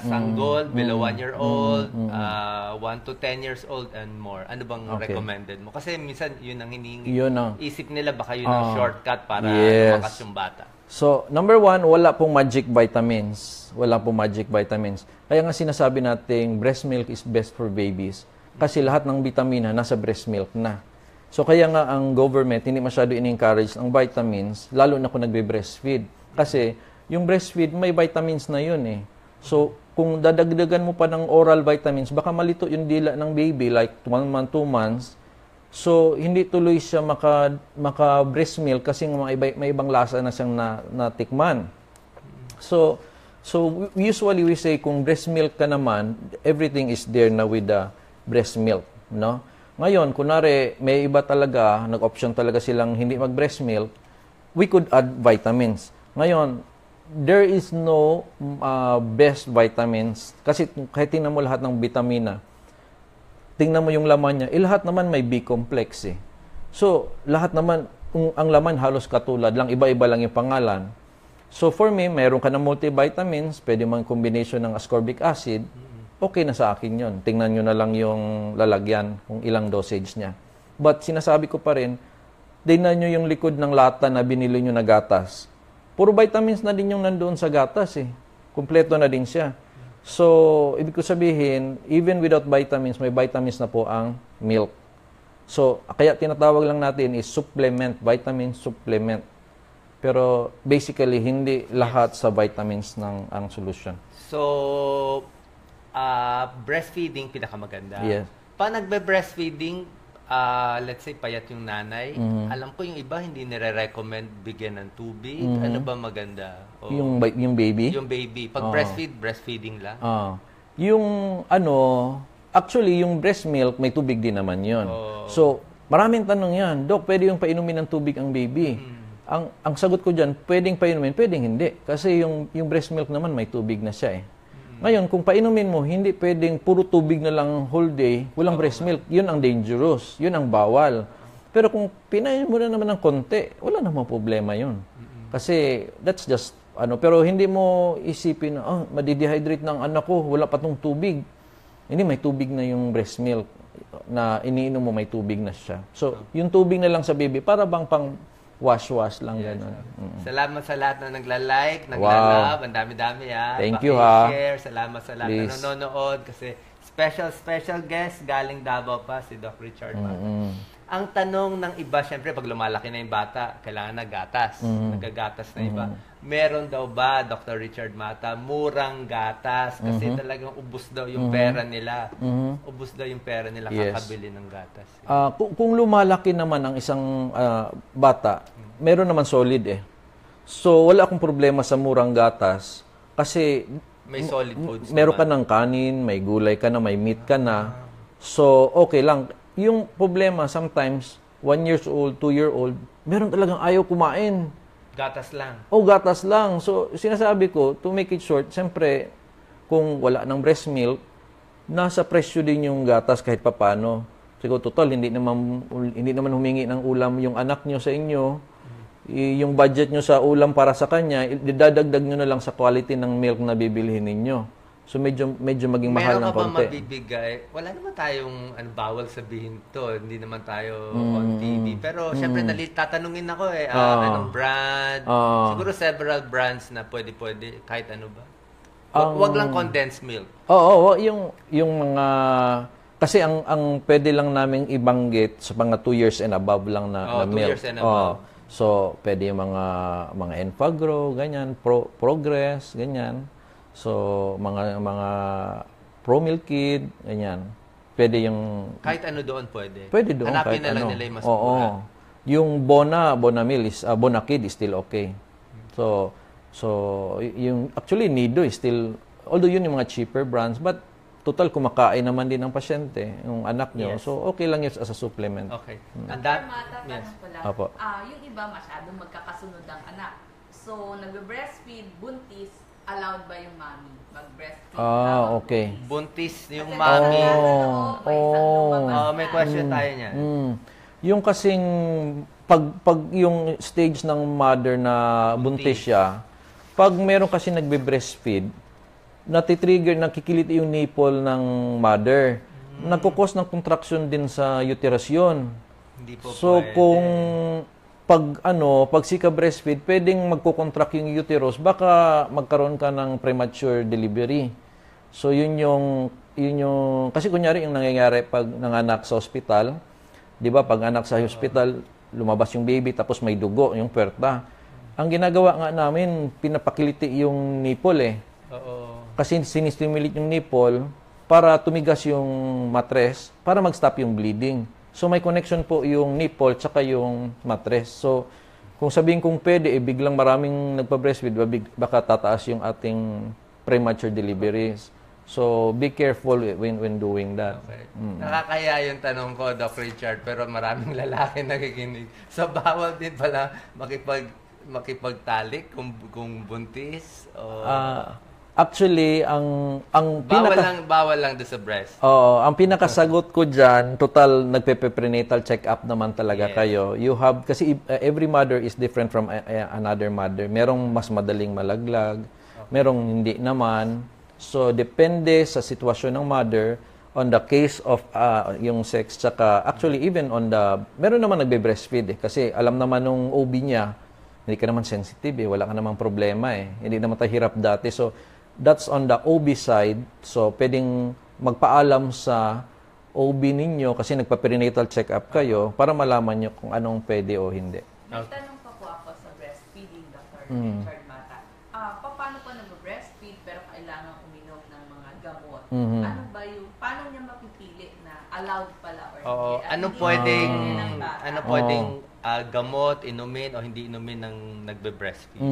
sanggol, below 1 year old, 1 to 10 years old and more? Ano bang recommended mo? Kasi minsan yun ang hinihingi. Isip nila baka yun ang shortcut para lumakas yung bata. So, number 1, wala pong magic vitamins. Wala pong magic vitamins. Kaya nga sinasabi natin, breast milk is best for babies. Kasi lahat ng vitamina nasa breast milk na. So, kaya nga ang government hindi masyado in-encourage ang vitamins, lalo na kung nagbe-breastfeed. Kasi yung breastfeed, may vitamins na yun eh. So, kung dadagdagan mo pa ng oral vitamins, baka malito yung dila ng baby, like 1 month, 2 months. So, hindi tuloy siya maka-breast milk kasi may ibang lasa na siyang natikman. So, usually we say, kung breast milk ka naman, everything is there na with the breast milk, no? Ngayon, kunwari, may iba talaga, nag-option talaga silang hindi mag-breast milk, we could add vitamins. Ngayon, there is no best vitamins. Kasi kahit tingnan mo lahat ng vitamina, tingnan mo yung laman niya, lahat naman may B-complex eh. So, lahat naman, ang laman halos katulad lang, iba-iba lang yung pangalan. So, for me, mayroon ka ng multivitamins, pwede mang combination ng ascorbic acid, okay na sa akin yun. Tingnan nyo na lang yung lalagyan, kung ilang dosage niya. But, sinasabi ko pa rin, tingnan nyo yung likod ng lata na binili nyo na gatas. Puro vitamins na din yung nandoon sa gatas eh. Kompleto na din siya. So, ibig ko sabihin, even without vitamins, may vitamins na po ang milk. So, kaya tinatawag lang natin is supplement, vitamin supplement. Pero basically, hindi lahat sa vitamins ang solution. So, breastfeeding pinakamaganda. Yes. Pa nagbe-breastfeeding, let's say, payat yung nanay. Alam ko yung iba, hindi nire-recommend bigyan ng tubig. Ano ba maganda? O, yung baby? Yung baby. Pag breastfeeding lang. Actually, yung breast milk, may tubig din naman yun. So, maraming tanong yan. Dok, pwede yung painumin ng tubig ang baby? Ang sagot ko dyan, pwedeng painumin, pwedeng hindi. Kasi yung breast milk naman, may tubig na siya eh. Ngayon, kung painumin mo, hindi pwedeng puro tubig na lang whole day, walang breast milk. Yun ang dangerous. Yun ang bawal. Pero kung pinainom mo na naman ng konti, wala namang problema yun. Kasi that's just, pero hindi mo isipin na, madidehydrate ng anak ko, wala pa tong tubig. Hindi, may tubig na yung breast milk na iniinom mo, may tubig na siya. So, yung tubig na lang sa baby, para bang pang wash lang, gano'n. Salamat sa lahat na nagla-like, nagla-love. Ang dami-dami Thank you ha. Share. Salamat sa lahat na nanonood kasi special guest galing Davao pa si Doc Richard Mata. Ang tanong ng iba, syempre pag lumalaki na yung bata, kailangan na gatas. Nagagatas na iba. Meron daw ba, Dr. Richard Mata, murang gatas? Kasi talagang ubos daw yung pera nila. Ubos daw yung pera nila kakabili ng gatas. Kung lumalaki naman ang isang bata, meron naman solid eh. So, wala akong problema sa murang gatas. Kasi may solid foods meron ka ng kanin, may gulay ka na, may meat ka na. So, okay lang. Yung problema, sometimes, 1 year old, 2 year old, meron talagang ayaw kumain. Gatas lang. Gatas lang. So, sinasabi ko, to make it short, siyempre, kung wala ng breast milk, nasa presyo din yung gatas kahit papano. Siguro, total, hindi naman humingi ng ulam yung anak nyo sa inyo. Yung budget nyo sa ulam para sa kanya, idadagdag nyo na lang sa quality ng milk na bibilihin ninyo. So, medyo maging mahal ng konti. Meron ka ba mabibigay? Wala naman tayong bawal sabihin to. Hindi naman tayo on TV. Pero, syempre, tatanungin ako anong brand? Siguro several brands na pwede. Kahit ano ba? Wag lang condensed milk. Yung mga... Kasi ang pwede lang naming ibanggit sa mga 2 years and above lang na milk. 2 years and above. So, pwede yung mga Enfagro, ganyan, Progress, ganyan. So, mga Pro Milk Kid, ganyan. Pwede yung... Kahit ano doon pwede? Pwede doon. Hanapin na lang nila yung mas mura. Yung Bona Kid is still okay. So yung actually Nido is still, although yun yung mga cheaper brands, but total kumakain naman din ng pasyente, yung anak nyo. Yes. So, okay lang yun as a supplement. Okay. Dr. That, Mata, yes. tanong ko lang. Apo. Yung iba masyadong magkakasunod ang anak. So, nagbe-breastfeed, buntis, allowed ba yung mommy mag-breastfeed? Okay. Buntis yung Kasi mami. nasa loob, may isang lumabas Oh, may na. question tayo niyan. Yung kasing pag yung stage ng mother na buntis siya, pag meron kasi nagbe-breastfeed, natitrigger, nakikilit yung nipple ng mother. Nagkukos ng contraction din sa uterus yun. Hindi po So pwede. kung pag sika breastfeed, pwedeng magko-contract yung uterus, baka magkaroon ka ng premature delivery. So yun yung kasi kunyari yung nangyayari pag nanganak sa hospital, 'di ba? Pag anak sa hospital, lumabas yung baby tapos may dugo, yung puwerta. Ang ginagawa nga namin, pinapakiliti yung nipple eh. Oo. Kasi sinistimulate yung nipple para tumigas yung mattress para mag-stop yung bleeding. So may connection po yung nipple tsaka yung mattress. So kung sabihin kong pwede, biglang maraming nagpa-breastfeed, baka tataas yung ating premature deliveries. So be careful when doing that. Okay. Nakakaya yung tanong ko, Doc Richard, pero maraming lalaki nakikinig. So bawal din pala makipagtalik kung buntis o Actually, ang bawal lang doon sa breast. ang pinakasagot ko diyan, total nagpe-prenatal check-up naman talaga kayo. You have kasi every mother is different from another mother. Merong mas madaling malaglag, merong hindi naman. So depende sa sitwasyon ng mother on the case of yung sex tsaka actually even on the meron naman nagbe-breastfeed kasi alam naman nung OB niya, hindi ka naman sensitive wala ka namang problema Hindi naman tayo hirap dati. So that's on the OB side. So, pwedeng magpaalam sa OB ninyo kasi nagpa-perinatal check-up kayo para malaman nyo kung anong pwede o hindi. May tanong pa po ako sa breastfeeding, Dr. Richard Mata. Paano po nag-breastfeed pero kailangan uminom ng mga gamot? Ano ba yung, paano niya mapipili na allowed pala or Oo. hindi? Ano Hindi pwedeng pwede ng bata. gamot inumin o hindi inumin ng nagbe-breastfeed?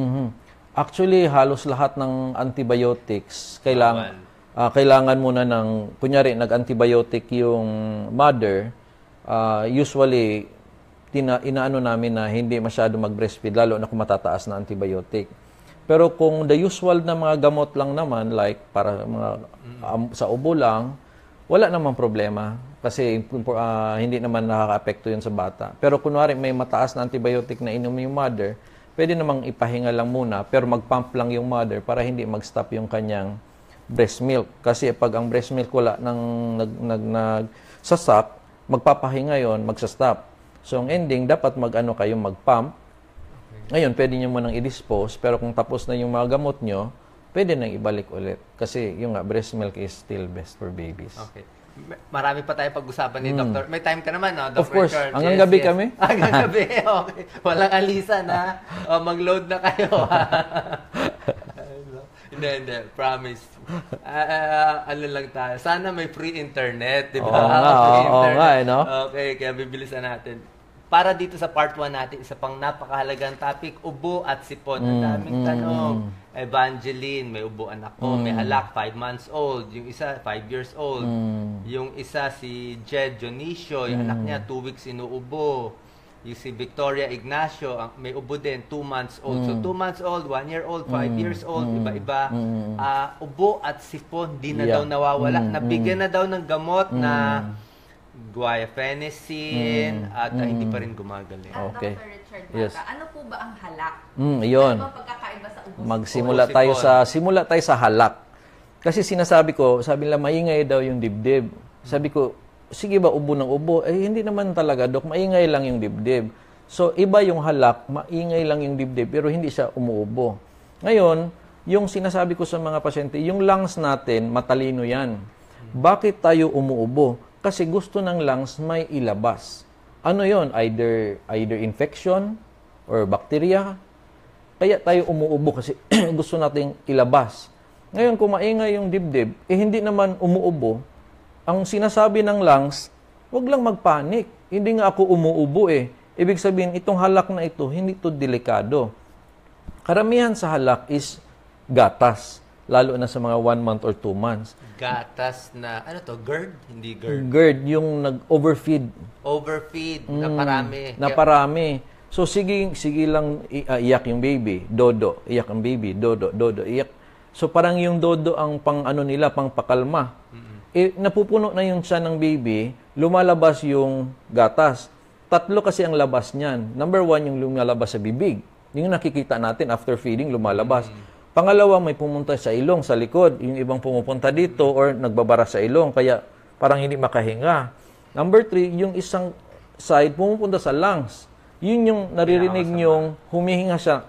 Actually, halos lahat ng antibiotics kailangan muna ng kunyari nag-antibiotic yung mother, usually inaano namin na hindi masyado mag-breastfeed lalo na kung matataas na antibiotic. Pero kung the usual na mga gamot lang naman like para mga sa ubo lang, wala namang problema kasi hindi naman nakaka-apekto yun sa bata. Pero kunwari may mataas na antibiotic na inom yung mother, pwede namang ipahinga lang muna pero mag-pump lang yung mother para hindi mag-stop yung kanyang breast milk. Kasi pag ang breast milk wala nang nagsasap, magpapahinga yon, magsa-stop. So ang ending, dapat kayong mag-pump. Ngayon, pwede nyo munang i-dispose pero kung tapos na yung mga gamot nyo, pwede nang ibalik ulit. Kasi yung breast milk is still best for babies. Okay. Marami pa tayo pag-usapan ni Dr. May time ka naman, no? Dr. Of course. Richard. Hanggang gabi kami. Hanggang gabi. Okay. Walang alisan, ha? Mag-load na kayo, ha? Hindi. Promise. Ano lang tayo. Sana may free internet, di ba? Oo nga, no? Okay, kaya bibilisan natin. Para dito sa part 1 natin, isa pang napakahalagang topic, ubo at sipon. Ang daming tanong. Evangeline, may ubo anak ko. May alak, 5 months old. Yung isa, 5 years old. Yung isa, si Jed Dionisio, yung anak niya, 2 weeks inuubo. Yung si Victoria Ignacio, may ubo din, 2 months old. So, 2 months old, 1 year old, 5 years old, iba-iba. Ubo at sipon, di na daw nawawala. Nabigyan na daw ng gamot na guaifenesin at hindi pa rin gumagaling. Okay. Dr. Richard Mata, Yes. ano po ba ang halak? Iyon. Ano ba pagkakaiba sa ubo? Simula tayo sa halak. Kasi sinasabi ko, sabi nila maingay daw yung dibdib. Sabi ko, sige ba ubo ng ubo? Hindi naman talaga, Dok. Maingay lang yung dibdib. So, iba yung halak, maingay lang yung dibdib, pero hindi siya umuubo. Ngayon, yung sinasabi ko sa mga pasyente, yung lungs natin, matalino yan. Bakit tayo umuubo? Kasi gusto ng lungs may ilabas. Ano yon? Either infection or bacteria. Kaya tayo umuubo kasi gusto nating ilabas. Ngayon, kung maingay yung dibdib, hindi naman umuubo. Ang sinasabi ng lungs, wag lang magpanik. Hindi nga ako umuubo Ibig sabihin, itong halak na ito, hindi ito delikado. Karamihan sa halak is gatas. lalo na sa mga 1 month or 2 months. Gatas na, ano to, GERD? Hindi GERD. GERD, yung nag-overfeed. Overfeed, na parami. Na parami. So, sige lang iyak yung baby, dodo. Iyak ang baby, dodo, iyak. So, parang yung dodo ang nila, pang pakalma. Napupuno na yung tiyan ng baby, lumalabas yung gatas. 3 kasi ang labas niyan. Number 1, yung lumalabas sa bibig. Yung nakikita natin after feeding, lumalabas. Pangalawa, may pumunta sa ilong, sa likod. Yung ibang pumupunta dito or nagbabara sa ilong, kaya parang hindi makahinga. Number 3, yung isang side, pumupunta sa lungs. Yun yung naririnig yung humihinga siya.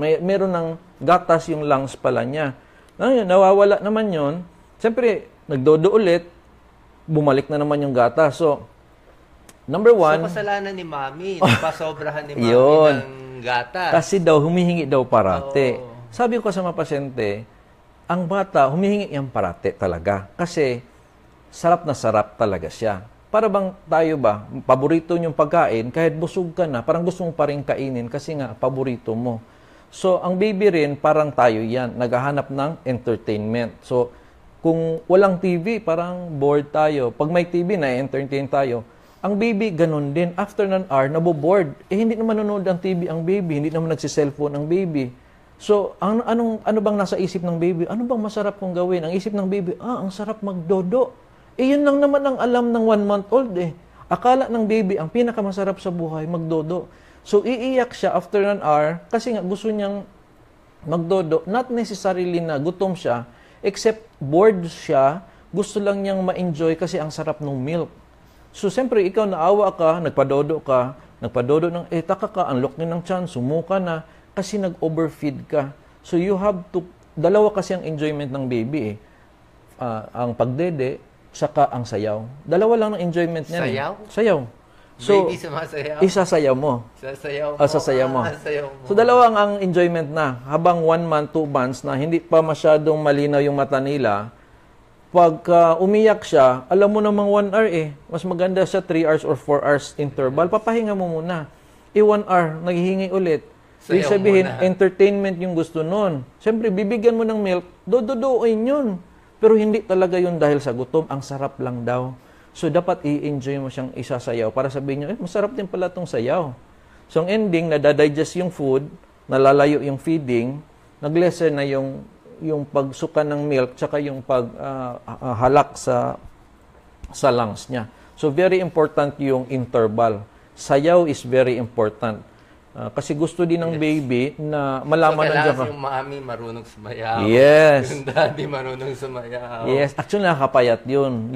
Meron ng gatas yung lungs pala niya. Nawawala naman yun. Siyempre, nagdodo ulit, bumalik na naman yung gatas. So, number 1... So, kasalanan ni Mami. Napasobrahan ni Mami ng gatas. Kasi daw, humihingi daw parate. Sabi ko sa mga pasyente, ang bata, humihingi yan parate talaga. Kasi, sarap na sarap talaga siya. Para bang tayo ba, paborito niyong pagkain, kahit busog ka na, parang gusto mo pa rin kainin kasi nga, paborito mo. So, ang baby rin, parang tayo yan, naghahanap ng entertainment. So, kung walang TV, parang bored tayo. Pag may TV, na-entertain tayo. Ang baby, ganun din. After an hour, naboboard. Hindi naman nanonood ang TV ang baby, hindi naman nagsiselfone ang baby. So, ano bang nasa isip ng baby? Ano bang masarap kong gawin? Ang isip ng baby, ang sarap magdodo. Yun lang naman ang alam ng 1-month-old eh. Akala ng baby, ang pinakamasarap sa buhay, magdodo. So, iiyak siya after an hour kasi nga gusto niyang magdodo. Not necessarily na gutom siya, except bored siya, gusto lang niyang ma-enjoy kasi ang sarap ng milk. So, siyempre, ikaw naawa ka, nagpadodo ng, taka ka, ang laki ng tiyan, sumuka na, kasi nag-overfeed ka. So, you have to, dalawa kasi ang enjoyment ng baby eh. Ang pagdede, saka ang sayaw. Dalawa lang ang enjoyment niya. Sayaw? Sayaw. So, baby sumasayaw? Isasayaw mo. Sasayaw mo. So, dalawa ang enjoyment na. Habang 1 month, 2 months na hindi pa masyadong malinaw yung mata nila, pagka umiyak siya, alam mo namang 1 hour eh. Mas maganda siya 3 hours or 4 hours interval. Papahinga mo muna. 1 hour, naghihingi ulit. Ibig sabihin, entertainment yung gusto nun. Siyempre, bibigyan mo ng milk, dododoin yun. Pero hindi talaga yun dahil sa gutom. Ang sarap lang daw. So, dapat i-enjoy mo siyang isasayaw para sabihin nyo, masarap din pala itong sayaw. So, ang ending, nadadigest yung food, nalalayo yung feeding, nag-lesser na yung pagsuka ng milk, tsaka yung paghalak sa lungs niya. So, very important yung interval. Sayaw is very important. Kasi gusto din ng baby na malaman so, nandiyan ka. yung mami marunong sumayaw. Yes. Yung daddy marunong sumayaw. Yes. Actually, nakakapayat yun.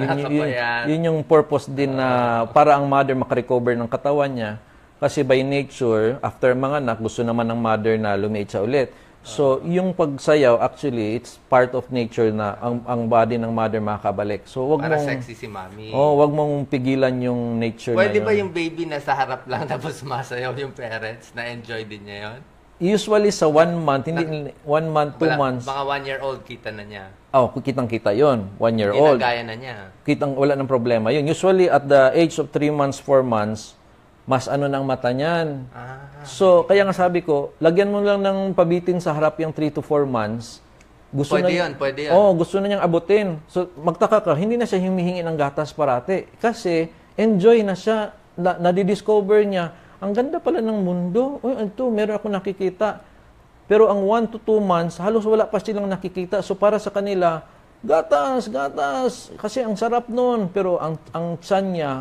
Yun yung purpose din na para ang mother makarecover ng katawan niya. Kasi by nature, after mga anak, gusto naman ng mother na lumiit siya ulit. So, yung pagsayaw, actually, it's part of nature na ang body ng mother makakabalik. So, wag para mong sexy si mami. wag mong pigilan yung nature Pwede na yun. ba yung baby nasa harap lang tapos masayaw yung parents? Na-enjoy din niya yun? Usually sa 1 month, hindi 1 month, 2 months. Mga 1-year-old kita na niya. Kitang-kita yun. 1-year-old. Ginagaya na niya. Wala ng problema yun. Usually at the age of 3 months, 4 months, mas ng mata niyan. So, kaya nga sabi ko, lagyan mo lang ng pabitin sa harap yung 3 to 4 months. Pwede yun. Gusto na niyang abutin. So, magtaka ka, hindi na siya humihingi ng gatas parate. Kasi, enjoy na siya. Nadidiscover niya, ang ganda pala ng mundo. Meron ako nakikita. Pero ang 1 to 2 months, halos wala pa silang nakikita. So, para sa kanila, gatas. Kasi ang sarap nun. Pero ang tiyan niya,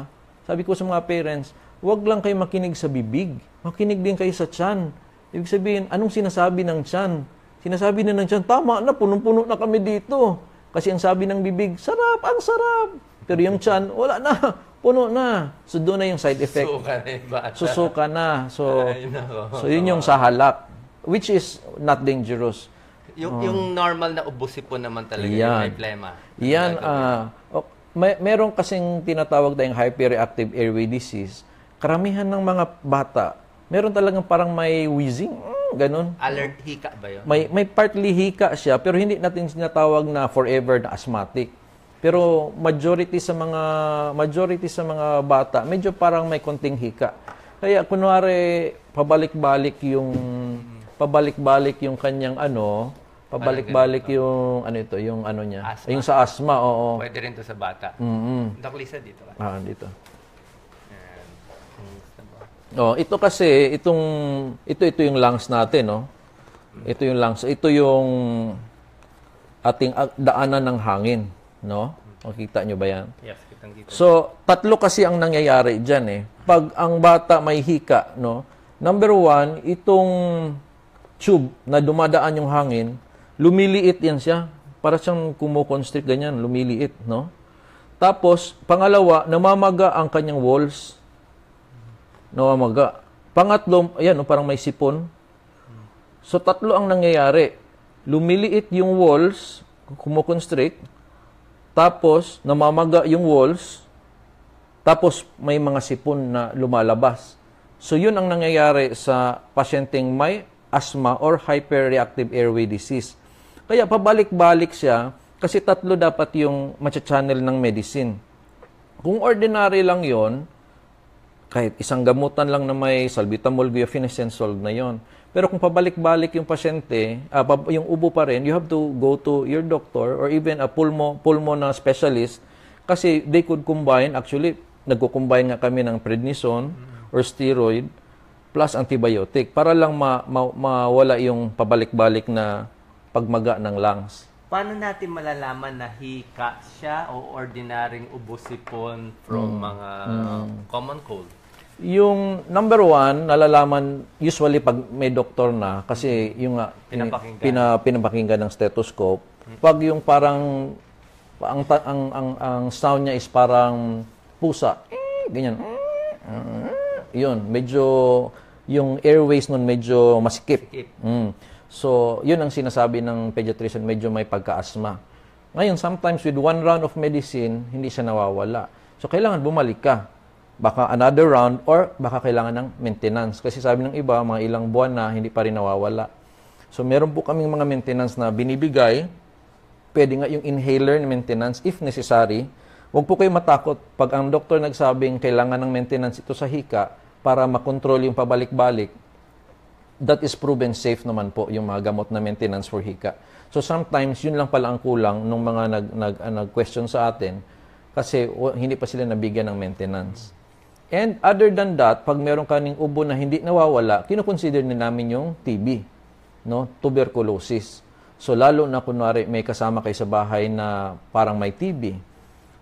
sabi ko sa mga parents, huwag lang kayo makinig sa bibig. Makinig din kayo sa tiyan. Ibig sabihin, anong sinasabi ng tiyan? Sinasabi na ng tiyan, tama na, punong-puno na kami dito. Kasi ang sabi ng bibig, sarap, ang sarap. Pero yung tiyan, wala na, puno na. So doon na yung side effect. Susuka na. So yun yung sa halak. Which is not dangerous. Yung normal na ubusipon naman talaga yung may plema. Yan, meron kasing tinatawag tayong hyperreactive airway disease. Karamihan ng mga bata, meron talagang parang may wheezing, ganun. Alert hika ba yun? May partly hika siya, pero hindi natin sinatawag na forever na asthmatic. Pero majority sa mga bata, medyo parang may konting hika. Kaya kunwari pabalik-balik yung kanyang Pabalik-balik yung ano ito, yung ano niya. Asthma. Yung sa asthma, oo. Pwede rin to sa bata. Doc Lisa, dito ka. Dito. Ayan. Gusto mo? Oh, ito kasi ito yung lungs natin, no. Ito yung lungs. Ito yung ating daanan ng hangin, no? Makita nyo ba yan? Yes, kitang-kita. So, tatlo kasi ang nangyayari diyan eh. Pag ang bata may hika, no. Number 1, itong tube na dumadaan yung hangin, lumiliit yan siya. Para siyang kumukonstrict ganyan, lumiliit, no? Tapos, pangalawa, namamaga ang kanyang walls. Namamaga. Pangatlo, ayan, no, parang may sipon. So, tatlo ang nangyayari. Lumiliit yung walls, kumukonstrict. Tapos, namamaga yung walls. Tapos, may mga sipon na lumalabas. So, yun ang nangyayari sa pasyenteng may asthma or hyperreactive airway disease. Kaya pabalik-balik siya kasi tatlo dapat yung matcha-channel ng medicine. Kung ordinary lang yon, kahit isang gamutan lang na may salbutamol, guaifenesin, solved na yon. Pero kung pabalik-balik yung pasyente, yung ubo pa rin, you have to go to your doctor or even a pulmo na specialist kasi they could combine, actually, nagko-combine nga kami ng prednisone or steroid plus antibiotic para lang mawala yung pabalik-balik na pagmaga ng lungs. Paano natin malalaman na hika siya o ordinaryong ubo-sipon from mga common cold? Yung number 1, nalalaman usually pag may doktor na kasi yung pinapakinggan ng stethoscope. Pag yung parang ang sound niya is parang pusa. Ganyan. Yun, medyo yung airways nun medyo masikip. So, yun ang sinasabi ng pediatrician, medyo may pagka-asthma. Ngayon, sometimes with 1 round of medicine, hindi siya nawawala. So, kailangan bumalik ka. Baka another round or baka kailangan ng maintenance. Kasi sabi ng iba, mga ilang buwan na hindi pa rin nawawala. So, meron po kaming mga maintenance na binibigay. Pwede nga yung inhaler na maintenance if necessary. Huwag po kayo matakot. Pag ang doktor nagsabing kailangan ng maintenance ito sa hika para makontrol yung pabalik-balik, that is proven safe naman po yung mga gamot na maintenance for hika. So sometimes, yun lang pala ang kulang nung mga nag-question sa atin kasi hindi pa sila nabigyan ng maintenance. And other than that, pag meron kaning ubo na hindi nawawala, kinukonsider na namin yung TB, no? Tuberculosis. So lalo na kunwari may kasama kayo sa bahay na parang may TB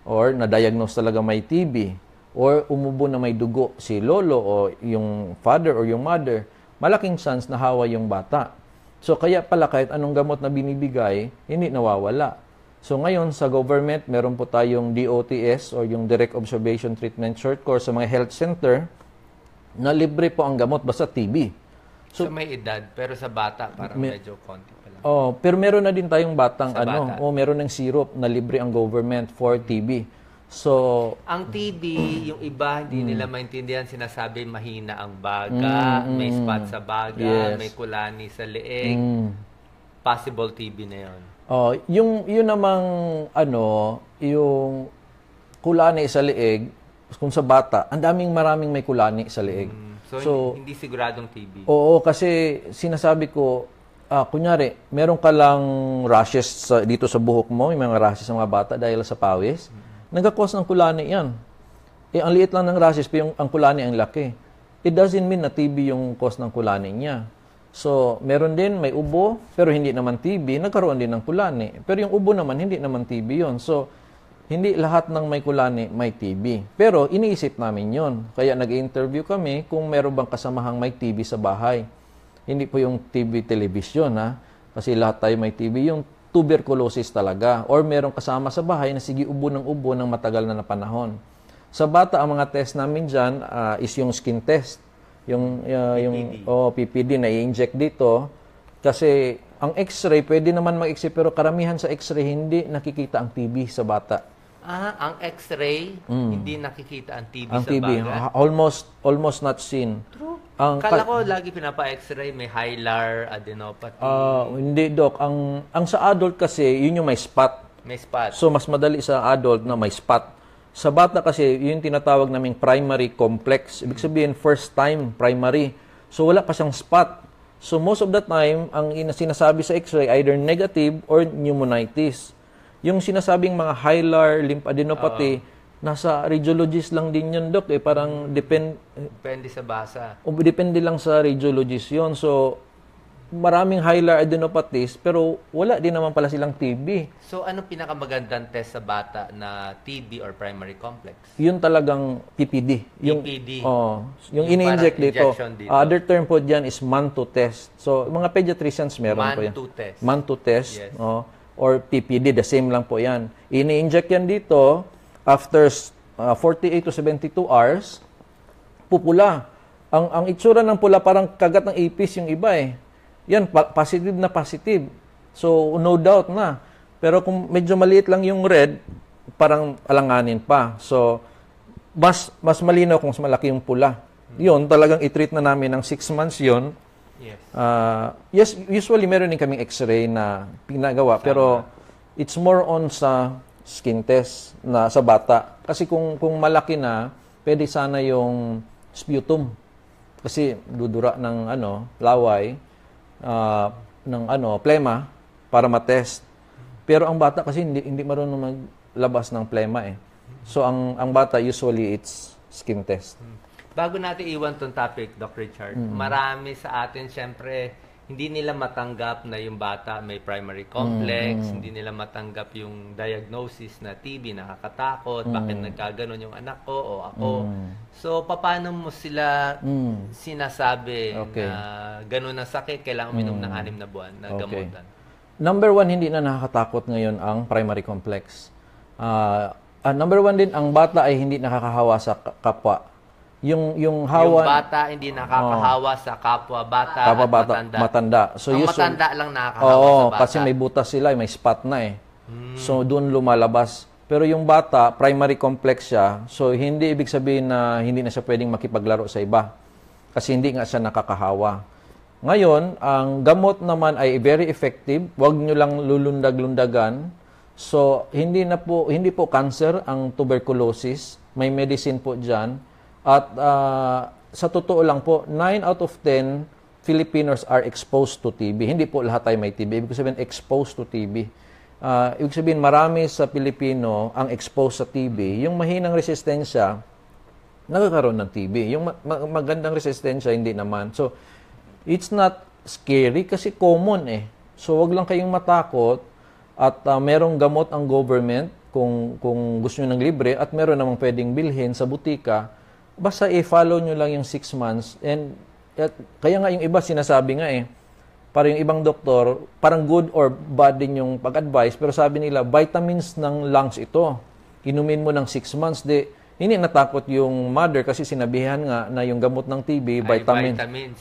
or na-diagnose talaga may TB or umubo na may dugo si lolo o yung father or yung mother, malaking chance na hawa yung bata. So, kaya pala kahit anong gamot na binibigay, hindi nawawala. So, ngayon sa government, meron po tayong DOTS or yung Direct Observation Treatment Short Course sa mga health center na libre po ang gamot basta TB. So, may edad, pero sa bata parang medyo konti pa lang. Oh, pero meron na din tayong batang Sa bata. meron ng syrup na libre ang government for TB. So, ang TB, yung iba hindi nila maintindihan, sinasabi mahina ang baga, may spot sa baga, may kulani sa leeg. Possible TB na 'yon. Oh, yung namang yung kulani sa leeg, kung sa bata, maraming may kulani sa leeg. So, hindi siguradong TB. Oo, kasi sinasabi ko, kunyari, meron ka lang rashes dito sa buhok mo, yung mga rashes sa mga bata dahil sa pawis. Nagka-cause ng kulani yan. Ang liit lang ng rashes, pero ang kulani ang laki. It doesn't mean na TB yung cause ng kulani niya. So, meron din, may ubo, pero hindi naman TB, nagkaroon din ng kulani. Pero yung ubo naman, hindi naman TB yon. So, hindi lahat ng may kulani may TB. Pero, iniisip namin yon. Kaya nag-interview kami kung meron bang kasamahang may TB sa bahay. Hindi po yung TB television, ha? Kasi lahat tayo may TB. Yung tuberculosis talaga or merong kasama sa bahay na sige ubo ng matagal na panahon. Sa bata, ang mga test namin dyan is yung skin test. Yung PPD na i-inject dito. Kasi ang x-ray, pwede naman mag-x-ray pero karamihan sa x-ray hindi nakikita ang TB sa bata. Ang x-ray, hindi nakikita ang TB ang sa TB, baga? almost not seen. True. Kala ko lagi pinapa-x-ray, may hilar, adenopathy. Hindi, Doc. Ang sa adult kasi, yun yung may spot. May spot. So, mas madali sa adult na may spot. Sa bata kasi, yun yung tinatawag naming primary complex. Ibig sabihin, first time primary. So, wala pa siyang spot. So most of the time, ang sinasabi sa X-ray, either negative or pneumonitis. Yung sinasabing mga hilar, lymphadenopathy, nasa radiologist lang din yun, Dok. Parang Depende sa basa. depende lang sa radiologist yun. So, maraming hilar adenopathies, pero wala din naman pala silang TB. So, anong pinakamagandang test sa bata na TB or primary complex? Yun talagang PPD. PPD. Yung Yung ini-inject parang dito. injection dito. Other term po dyan is MANTO test. So, mga pediatricians meron po yan. MANTO test. MANTO test. Yes. Or PPD, the same lang po yan. Ini-inject yan dito, after 48 to 72 hours, pupula. Ang itsura ng pula parang kagat ng ipis yung iba eh. Yan, positive na positive. So, no doubt na. Pero kung medyo maliit lang yung red, parang alanganin pa. So, mas malinaw kung mas malaki yung pula. Yun, talagang i-treat na namin ng 6 months yun. Yes. Yes, usually meron din kaming x-ray na pinagawa. Pero, it's more on sa skin test na sa bata. Kasi kung malaki na, pwede sana yung sputum. Kasi dudura ng laway, ng plema para matest. Pero ang bata kasi hindi marunong maglabas ng plema eh. So ang bata usually it's skin test. Bago natin iwan tong topic, Dr. Richard, marami sa atin syempre hindi nila matanggap na yung bata may primary complex, hindi nila matanggap yung diagnosis na TB, nakakatakot, bakit nagkaganon yung anak ko o ako. So, paano mo sila sinasabi na ganun ang sakit, kailangan uminom ng 6 na buwan na gamutan? Number 1, hindi na nakakatakot ngayon ang primary complex. Number 1 din, ang bata ay hindi nakakahawa sa kapwa. Yung hawa, yung bata hindi nakakahawa sa kapwa bata at matanda. So ang matanda lang nakakahawa sa bata. Kasi may butas sila, may spot na eh. So doon lumalabas. Pero yung bata, primary complex siya. So hindi ibig sabihin na hindi na siya pwedeng makipaglaro sa iba. Kasi hindi nga siya nakakahawa. Ngayon, ang gamot naman ay very effective. Huwag nyo lang lulundag-lundagan. So hindi po cancer ang tuberculosis. May medicine po dyan. At sa totoo lang po, 9 out of 10 Filipinos are exposed to TB. Hindi po lahat tayo may TB. Ibig sabihin, exposed to TB. Ibig sabihin, marami sa Pilipino ang exposed sa TB. Yung mahinang resistensya, nagkakaroon ng TB. Yung magandang resistensya, hindi naman. So, it's not scary kasi common eh. So, wag lang kayong matakot at merong gamot ang government kung gusto nyo ng libre at meron namang pwedeng bilhin sa butika. Basta i-follow nyo lang yung 6 months. And kaya nga yung iba sinasabi nga eh, para yung ibang doktor, parang good or bad din yung pag-advise, pero sabi nila, vitamins ng lungs ito. Inumin mo ng 6 months. Hindi natakot yung mother kasi sinabihan nga na yung gamot ng TB,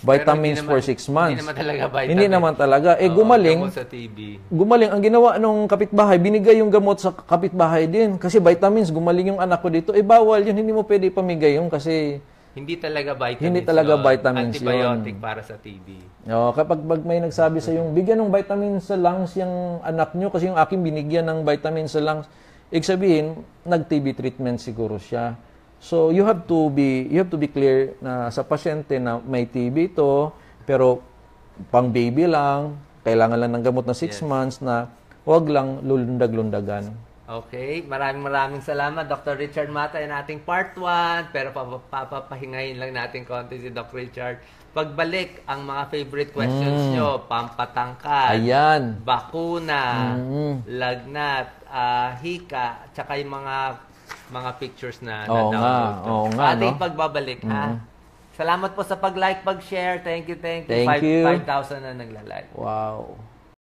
vitamins for 6 months. Hindi naman talaga vitamins. Hindi naman talaga. Gumaling. Gamot sa TB. Gumaling. Ang ginawa nung kapitbahay, binigay yung gamot sa kapitbahay din. Kasi vitamins, gumaling yung anak ko dito. Bawal yun. Hindi mo pwede pamigay yun kasi hindi talaga vitamins. Hindi talaga vitamins antibiotic para sa TB. Kapag may nagsabi sa yung bigyan ng vitamins sa lungs yung anak nyo kasi yung aking binigyan ng vitamins sa lungs, sabihin, nag-TB treatment siguro siya. So, you have to be clear na sa pasyente na may TB ito, pero pang baby lang, kailangan lang ng gamot na 6 months na huwag lang lulundag-lundagan. Okay, maraming salamat Dr. Richard Mata in ating part 1, pero papahingayin lang natin konti si Dr. Richard. Pagbalik, ang mga favorite questions nyo, pampatangkad, ayan, bakuna, lagnat, hika, tsaka yung mga pictures na na-download ko. Ating pagbabalik, ha? Salamat po sa pag-like, pag-share. Thank you. Thank you. 5,000 na nagla-like. Wow.